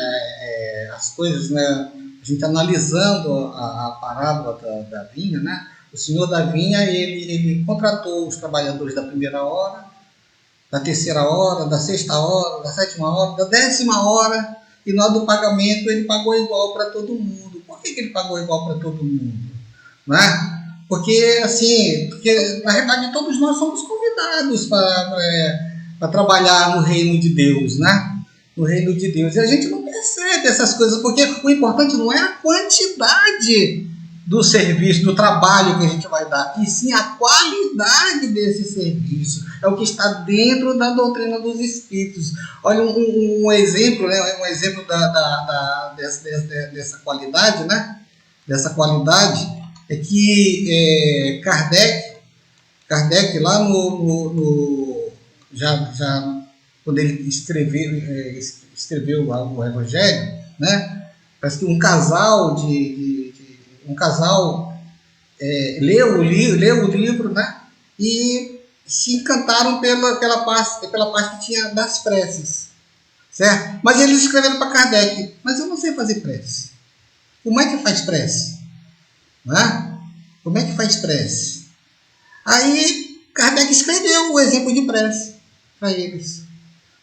as coisas, né, a gente analisando a parábola da vinha, né, o senhor da vinha, ele contratou os trabalhadores da primeira hora, da terceira hora, da sexta hora, da sétima hora, da 10ª hora, e na hora do pagamento ele pagou igual para todo mundo. Por que ele pagou igual para todo mundo? Não é? Porque, assim, na verdade todos nós somos convidados para trabalhar no reino de Deus, né? No reino de Deus. E a gente não percebe essas coisas, porque o importante não é a quantidade do serviço, do trabalho que a gente vai dar, e sim a qualidade desse serviço. É o que está dentro da doutrina dos espíritos. Olha, um exemplo, né? Um exemplo dessa qualidade, né? Dessa qualidade é que Kardec lá já quando ele escreveu o Evangelho, né? Parece que um casal leu o livro, né? E se encantaram pela parte que tinha das preces, certo? Mas eles escreveram para Kardec, mas eu não sei fazer prece. Como é que faz prece? Né? Como é que faz prece? Aí Kardec escreveu o exemplo de prece para eles,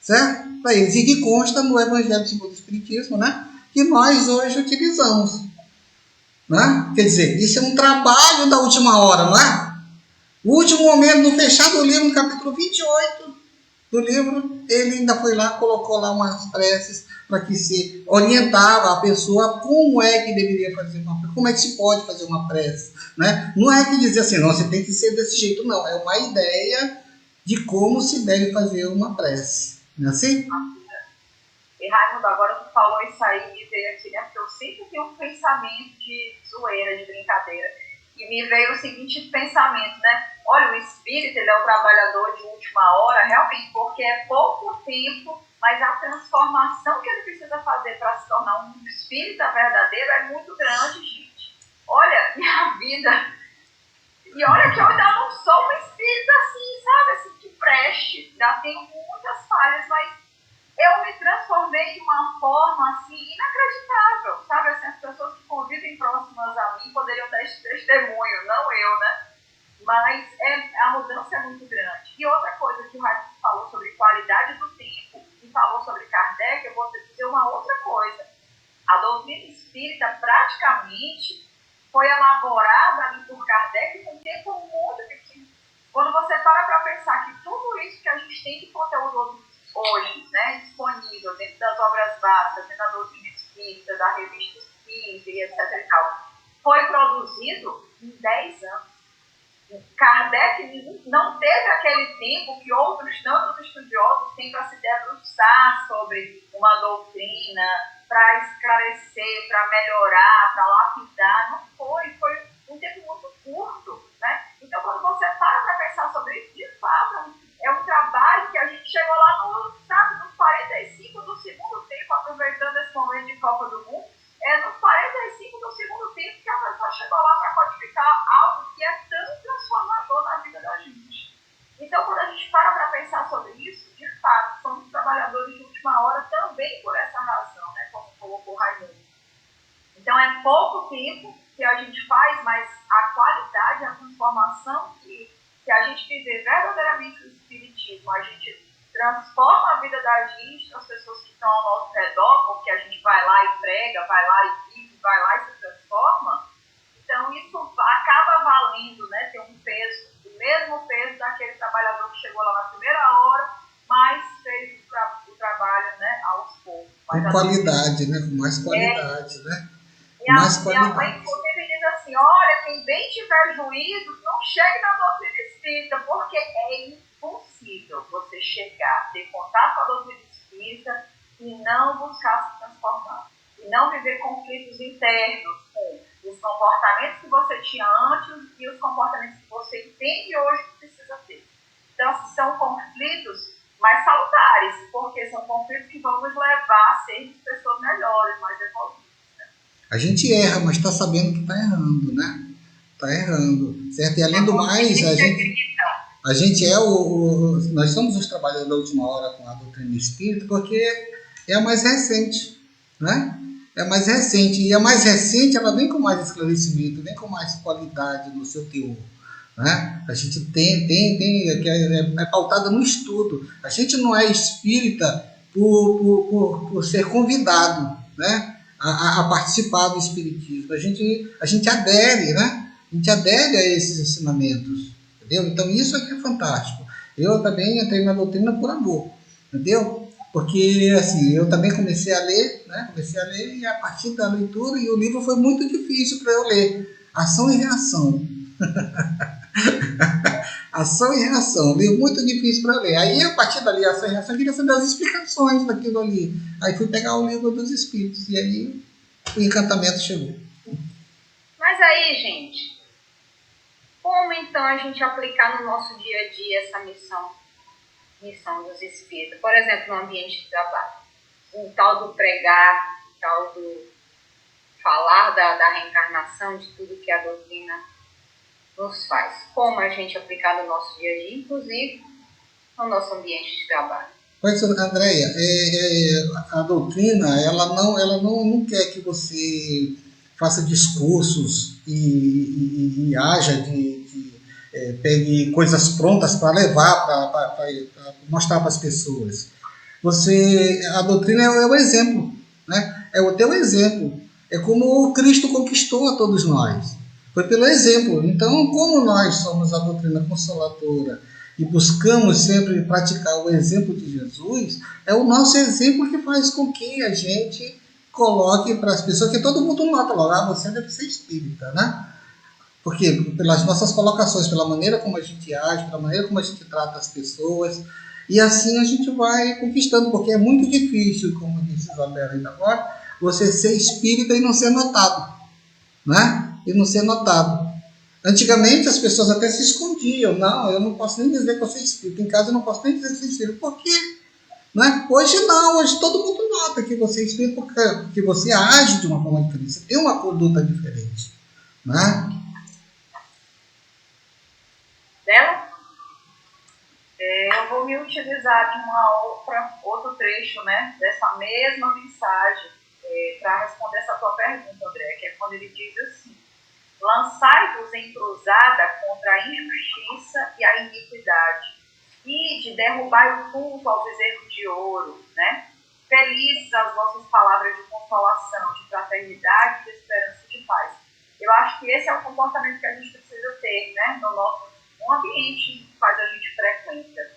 certo? Para eles, e que consta no Evangelho segundo o Espiritismo, né? Que nós hoje utilizamos. Né? Quer dizer, isso é um trabalho da última hora, não é? O último momento, no fechar do livro, no capítulo 28 do livro, ele ainda foi lá, colocou lá umas preces para que se orientava a pessoa como é que deveria fazer uma prece, como é que se pode fazer uma prece. Né? Não é que dizer assim, não, você tem que ser desse jeito, não. É uma ideia de como se deve fazer uma prece. Não é assim? E Raimundo, agora tu falou isso aí, me veio aqui, né? Porque eu sempre tenho um pensamento de zoeira, de brincadeira. E me veio o seguinte pensamento, né? Olha, o espírito, ele é o trabalhador de última hora, realmente, porque é pouco tempo, mas a transformação que ele precisa fazer para se tornar um espírita verdadeiro é muito grande, gente. Olha, minha vida. E olha que eu ainda não sou um espírita assim, sabe? Assim, que preste. Ainda tenho muitas falhas, mas eu me transformei de uma forma assim inacreditável, sabe? Assim, as pessoas que convivem próximas a mim poderiam dar esse testemunho, não eu, né? Mas a mudança é muito grande. E outra coisa que o Raíssa falou sobre qualidade do tempo e falou sobre Kardec, eu vou dizer uma outra coisa. A doutrina espírita praticamente foi elaborada ali por Kardec num tempo muito pequeno. Quando você para pensar que tudo isso que a gente tem de conteúdo hoje, né, disponível dentro das obras básicas, dentro da doutrina espírita, da revista espírita e etc. e tal, foi produzido em 10 anos. Kardec não teve aquele tempo que outros tantos estudiosos têm para se debruçar sobre uma doutrina, para esclarecer, para melhorar, para lapidar. Não foi um tempo muito curto, né? Então, quando você para pensar sobre isso, de fato, é um trabalho que a gente chegou lá nos 45 do segundo tempo, aproveitando esse momento de Copa do Mundo, nos 45 do segundo tempo que a pessoa chegou lá para codificar algo que é tão transformador na vida da gente. Então, quando a gente para pensar sobre isso, de fato, somos trabalhadores de última hora também por essa razão, né, como colocou o Raimundo. Então, é pouco tempo que a gente faz, mas a qualidade, a transformação que a gente viver verdadeiramente o espiritismo, a gente transforma a vida da gente, das pessoas que estão ao nosso redor, porque a gente vai lá e prega, vai lá e vive, vai lá e se transforma. Então, isso acaba valendo, né, ter um peso, o mesmo peso daquele trabalhador que chegou lá na primeira hora, mas fez o trabalho, né, aos poucos. Com qualidade, né? Com mais qualidade, né? Minha mãe, inclusive, diz assim, olha, quem bem tiver juízo, não chegue na doutrina espírita, porque é impossível você chegar, ter contato com a doutrina espírita e não buscar se transformar. E não viver conflitos internos com os comportamentos que você tinha antes e os comportamentos que você entende hoje que precisa ter. Então, são conflitos mais salutares, porque são conflitos que vão nos levar a sermos pessoas melhores, mais evoluídas. A gente erra, mas está sabendo que está errando, né? Está errando, certo? E além do mais, nós somos os trabalhadores da última hora com a doutrina espírita, porque é a mais recente, né? É a mais recente, e a mais recente ela vem com mais esclarecimento, vem com mais qualidade no seu teor, né? A gente é pautada no estudo. A gente não é espírita por ser convidado, né? A participar do espiritismo. A gente adere, né? A gente adere a esses ensinamentos, entendeu? Então isso aqui é fantástico. Eu também entrei na doutrina por amor, entendeu? Porque assim, eu também comecei a ler, né? E a partir da leitura, e o livro foi muito difícil para eu ler. Ação e reação. Ação e reação, livro muito difícil para ler. Aí, a partir dali, ação e reação, eu queria saber as explicações daquilo ali. Aí fui pegar o livro dos Espíritos, e aí o encantamento chegou. Mas aí, gente, como então a gente aplicar no nosso dia a dia essa missão dos Espíritos? Por exemplo, no ambiente de trabalho. O tal do pregar, o tal do falar da reencarnação, de tudo que a doutrina nos faz. Como a gente aplicar no nosso dia a dia, inclusive no nosso ambiente de trabalho. Pois, Andréia, a doutrina, ela não quer que você faça discursos e haja pegue coisas prontas para levar, para mostrar para as pessoas. A doutrina é o exemplo, né? É o teu exemplo. É como Cristo conquistou a todos nós. Foi pelo exemplo. Então, como nós somos a doutrina consoladora e buscamos sempre praticar o exemplo de Jesus, é o nosso exemplo que faz com que a gente coloque para as pessoas, que todo mundo nota logo, você deve ser espírita, né? Porque pelas nossas colocações, pela maneira como a gente age, pela maneira como a gente trata as pessoas, e assim a gente vai conquistando, porque é muito difícil, como disse Isabela ainda agora, você ser espírita e não ser notado, né? E não ser notado. Antigamente as pessoas até se escondiam. Não, eu não posso nem dizer que eu sou espírita. Em casa eu não posso nem dizer que eu sou espírita. Por quê? Né? Hoje não, hoje todo mundo nota que você é espírita porque você age de uma forma diferente. Você tem uma conduta diferente. Né? Dela? Eu vou me utilizar de outro trecho, né, dessa mesma mensagem para responder essa tua pergunta, André, que é quando ele diz assim: lançai-vos em cruzada contra a injustiça e a iniquidade, e de derrubai o culto ao bezerro de ouro, né? Felizes as vossas palavras de consolação, de fraternidade, de esperança e de paz. Eu acho que esse é o comportamento que a gente precisa ter, né, no ambiente que faz a gente frequenta,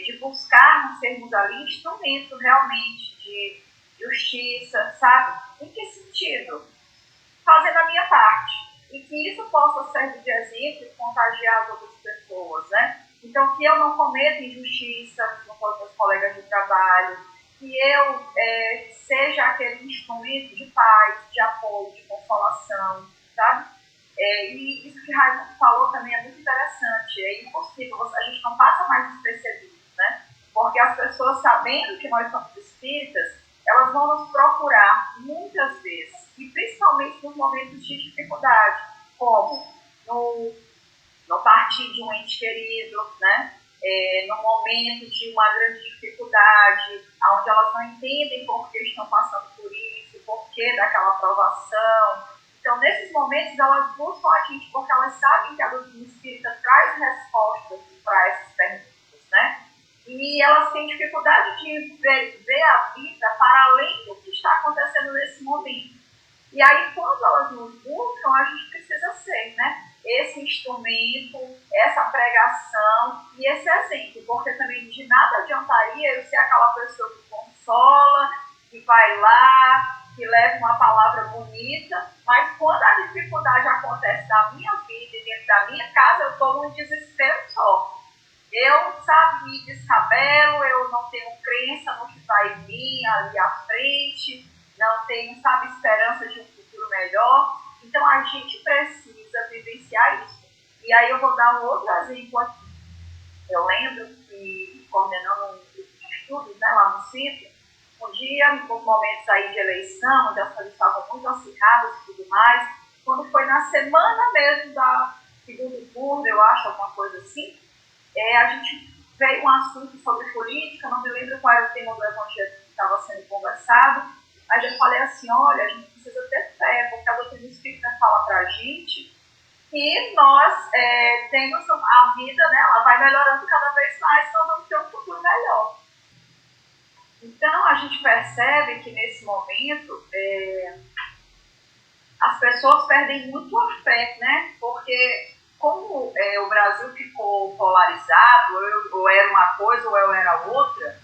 de buscar sermos ali instrumentos realmente de justiça, sabe? Em que sentido? Fazendo a minha parte. E que isso possa servir de exemplo e contagiar as outras pessoas, né? Então, que eu não cometa injustiça com os meus colegas de trabalho, que eu seja aquele instrumento de paz, de apoio, de consolação, sabe? E isso que Raimundo falou também é muito interessante. É impossível, a gente não passa mais despercebido, né? Porque as pessoas, sabendo que nós somos espíritas, elas vão nos procurar muitas vezes, e principalmente nos momentos de dificuldade, como no partir de um ente querido, né? No momento de uma grande dificuldade, onde elas não entendem por que estão passando por isso, por que daquela aprovação. Então, nesses momentos, elas buscam a gente porque elas sabem que a doutrina espírita traz respostas para essas perguntas, né? E elas têm dificuldade de ver a vida para além do que está acontecendo nesse momento. E aí, quando elas nos buscam, a gente precisa ser, né, esse instrumento, essa pregação e esse exemplo, porque também de nada adiantaria eu ser aquela pessoa que consola, que vai lá, que leva uma palavra bonita, mas quando a dificuldade acontece na minha vida e dentro da minha casa, eu estou num desespero só. Eu, sabe, me descabelo, eu não tenho crença no que vai vir ali à frente, não tenho, sabe, esperança de um futuro melhor. Então, a gente precisa vivenciar isso. E aí eu vou dar um outro exemplo aqui. Eu lembro que, coordenando um grupo de estudos, né, lá no centro, um dia, nos momentos aí de eleição, onde as coisas estavam muito acirradas e tudo mais, quando foi na semana mesmo da segundo turno, eu acho, alguma coisa assim, a gente veio um assunto sobre política, não me lembro qual era o tema do evangelho que estava sendo conversado. Aí eu falei assim: olha, a gente precisa ter fé, porque a doutrina espírita fala para a gente que nós temos a vida, né, ela vai melhorando cada vez mais, nós vamos ter um futuro melhor. Então, a gente percebe que nesse momento as pessoas perdem muito a fé, né? Porque como o Brasil ficou polarizado, ou era uma coisa ou era outra,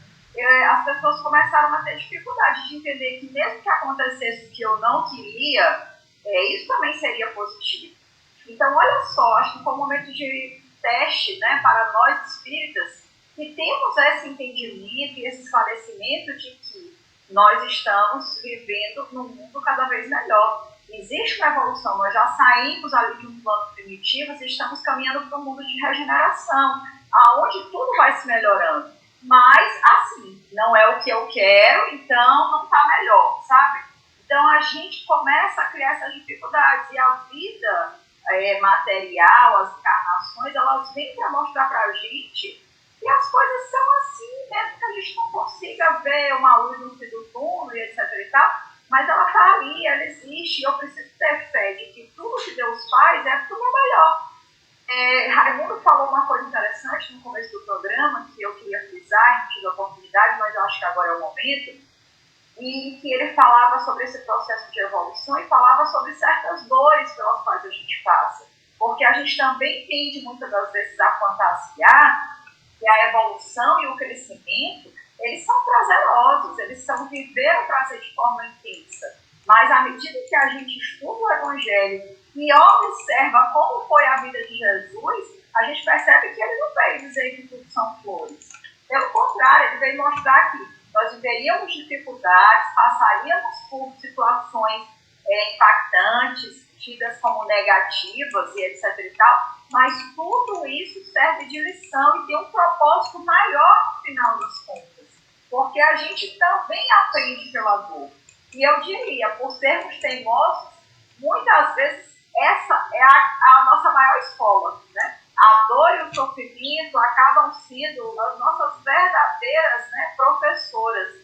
as pessoas começaram a ter dificuldade de entender que mesmo que acontecesse o que eu não queria, isso também seria positivo. Então, olha só, acho que foi um momento de teste, né, para nós espíritas, que temos esse entendimento e esse esclarecimento de que nós estamos vivendo num mundo cada vez melhor. Existe uma evolução, nós já saímos ali de um plano primitivo e estamos caminhando para um mundo de regeneração, onde tudo vai se melhorando. Mas, assim, não é o que eu quero, então não está melhor, sabe? Então a gente começa a criar essas dificuldades, e a vida material, as encarnações, elas vêm para mostrar para a gente que as coisas são assim, mesmo que a gente não consiga ver uma luz no fim do túnel e etc e tal, mas ela está ali, ela existe, e eu preciso ter fé de que tudo que Deus faz é para o meu melhor. Raimundo falou uma coisa interessante no começo do programa, que eu queria frisar, não tive a oportunidade, mas eu acho Agora é o Momento, e que ele falava sobre esse processo de evolução e falava sobre certas dores pelas quais a gente passa. Porque a gente também tende, muitas das vezes, a fantasiar que a evolução e o crescimento, eles são prazerosos, eles são viver o prazer de forma intensa. Mas à medida que a gente estuda o Evangelho e observa como foi a vida de Jesus, a gente percebe que ele não veio dizer que tudo são flores. Pelo contrário, ele veio mostrar que nós viveríamos dificuldades, passaríamos por situações impactantes, tidas como negativas e etc e tal, mas tudo isso serve de lição e tem um propósito maior no final das contas, porque a gente também aprende pela dor. E eu diria, por sermos teimosos, muitas vezes essa é a nossa maior escola, né? A dor e o sofrimento acabam sendo as nossas verdadeiras, né, professoras.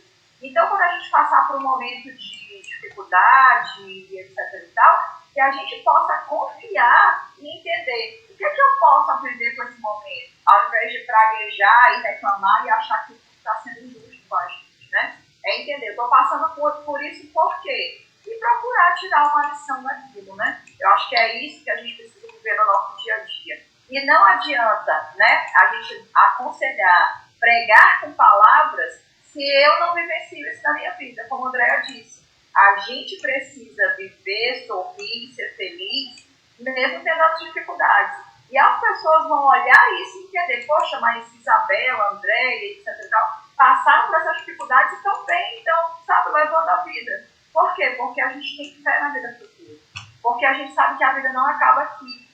Então, quando a gente passar por um momento de dificuldade e etc e tal, que a gente possa confiar e entender o que é que eu posso aprender com esse momento, ao invés de praguejar e reclamar e achar que tudo está sendo injusto com a gente, né? É entender, eu estou passando por isso por quê? E procurar tirar uma lição daquilo, né? Eu acho que é isso que a gente precisa viver no nosso dia a dia. E não adianta, né, a gente aconselhar, pregar com palavras, se eu não vivencio isso na minha vida, como a Andréa disse. A gente precisa viver, sorrir, ser feliz, mesmo tendo as dificuldades. E as pessoas vão olhar isso e entender, poxa, mas Isabela, Andréa, etc e tal, passaram por essas dificuldades e estão bem, então, sabe, levando a vida. Por quê? Porque a gente tem fé na vida futura. Porque a gente sabe que a vida não acaba aqui.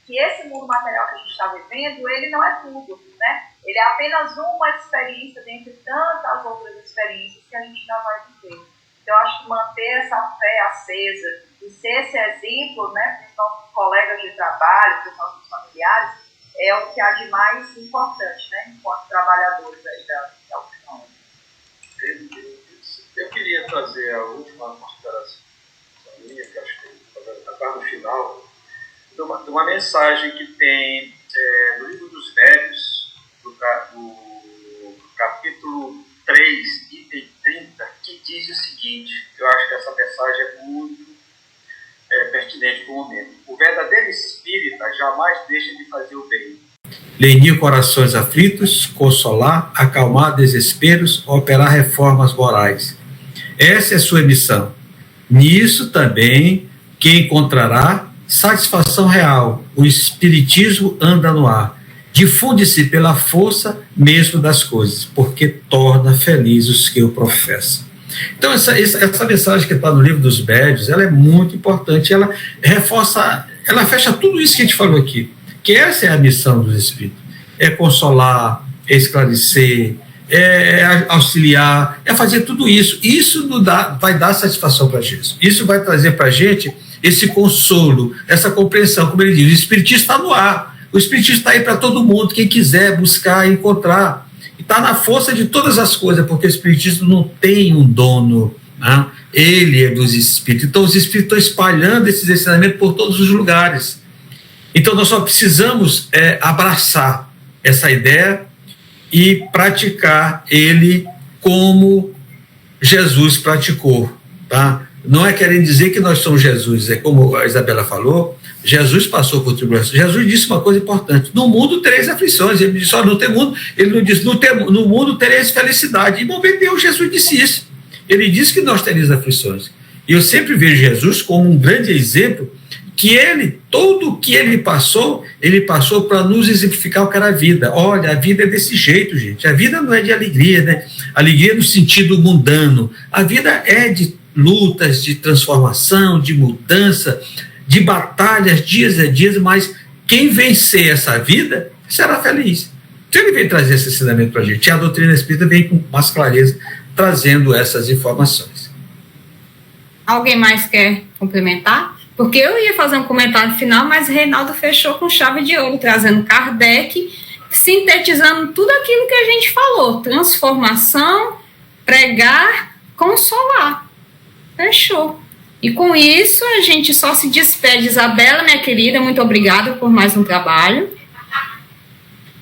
Que esse mundo material que a gente está vivendo, ele não é tudo, né? Ele é apenas uma experiência dentre tantas outras experiências que a gente ainda vai viver. Então, eu acho que manter essa fé acesa e ser esse exemplo, né, para os nossos colegas de trabalho, para os nossos familiares, é o que há de mais importante, né, enquanto trabalhadores aí da opinião. Eu queria trazer a última consideração minha, que acho que está no final, de uma mensagem que tem no Livro dos Velhos, do capítulo 3, item 30, que diz o seguinte, eu acho que essa mensagem é muito pertinente para o momento. O verdadeiro espírita jamais deixa de fazer o bem. Lenir corações aflitos, consolar, acalmar desesperos, operar reformas morais. Essa é a sua missão. Nisso também que encontrará satisfação real. O espiritismo anda no ar. Difunde-se pela força mesmo das coisas, porque torna felizes os que o professam. Então, essa mensagem que está no Livro dos Médiuns, ela é muito importante, ela reforça, ela fecha tudo isso que a gente falou aqui, que essa é a missão dos espíritos, é consolar, é esclarecer, é auxiliar, é fazer tudo isso. Isso vai dar satisfação para a gente, isso vai trazer para a gente esse consolo, essa compreensão, como ele diz, o espiritismo está no ar, o espiritismo está aí para todo mundo, quem quiser buscar, encontrar, está na força de todas as coisas, porque o espiritismo não tem um dono, né? Ele é dos espíritos. Então os espíritos estão espalhando esses ensinamentos por todos os lugares. Então nós só precisamos abraçar essa ideia e praticar ele como Jesus praticou, tá? Não é querendo dizer que nós somos Jesus, é como a Isabela falou, Jesus passou por tribulação. Jesus disse uma coisa importante: no mundo tereis aflições. Ele disse: no tem mundo, ele não disse no mundo tereis felicidade. E não vendeu, Jesus disse isso. Ele disse que nós teríamos aflições. E eu sempre vejo Jesus como um grande exemplo, que todo o que ele passou para nos exemplificar o que era a vida. Olha, a vida é desse jeito, gente. A vida não é de alegria, né? Alegria no sentido mundano. A vida é de lutas, de transformação, de mudança, de batalhas, dias a dias, mas quem vencer essa vida será feliz. Então ele vem trazer esse ensinamento para a gente. E a doutrina espírita vem com mais clareza trazendo essas informações. Alguém mais quer complementar? Porque eu ia fazer um comentário final, mas Reinaldo fechou com chave de ouro, trazendo Kardec, sintetizando tudo aquilo que a gente falou: transformação, pregar, consolar. Fechou. E com isso a gente só se despede. Isabela, minha querida, muito obrigada por mais um trabalho.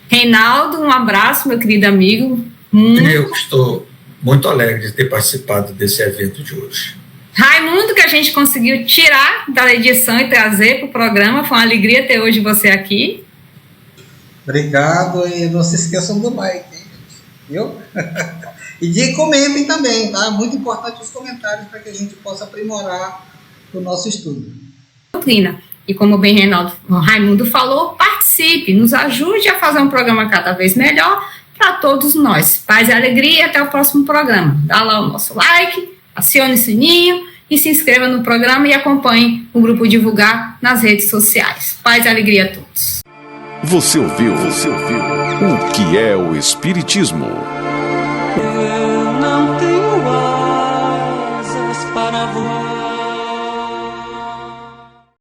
Reinaldo, um abraço, meu querido amigo. Eu estou muito alegre de ter participado desse evento de hoje. Raimundo, que a gente conseguiu tirar da edição e trazer para o programa, foi uma alegria ter hoje você aqui. Obrigado, e não se esqueçam do like, hein, viu? E comentem também, tá? Muito importante os comentários para que a gente possa aprimorar o nosso estudo. Doutrina. E como bem Raimundo falou, participe, nos ajude a fazer um programa cada vez melhor para todos nós. Paz e alegria e até o próximo programa. Dá lá o nosso like, acione o sininho e se inscreva no programa e acompanhe o Grupo Divulgar nas redes sociais. Paz e alegria a todos. Você ouviu o que é o Espiritismo? Eu não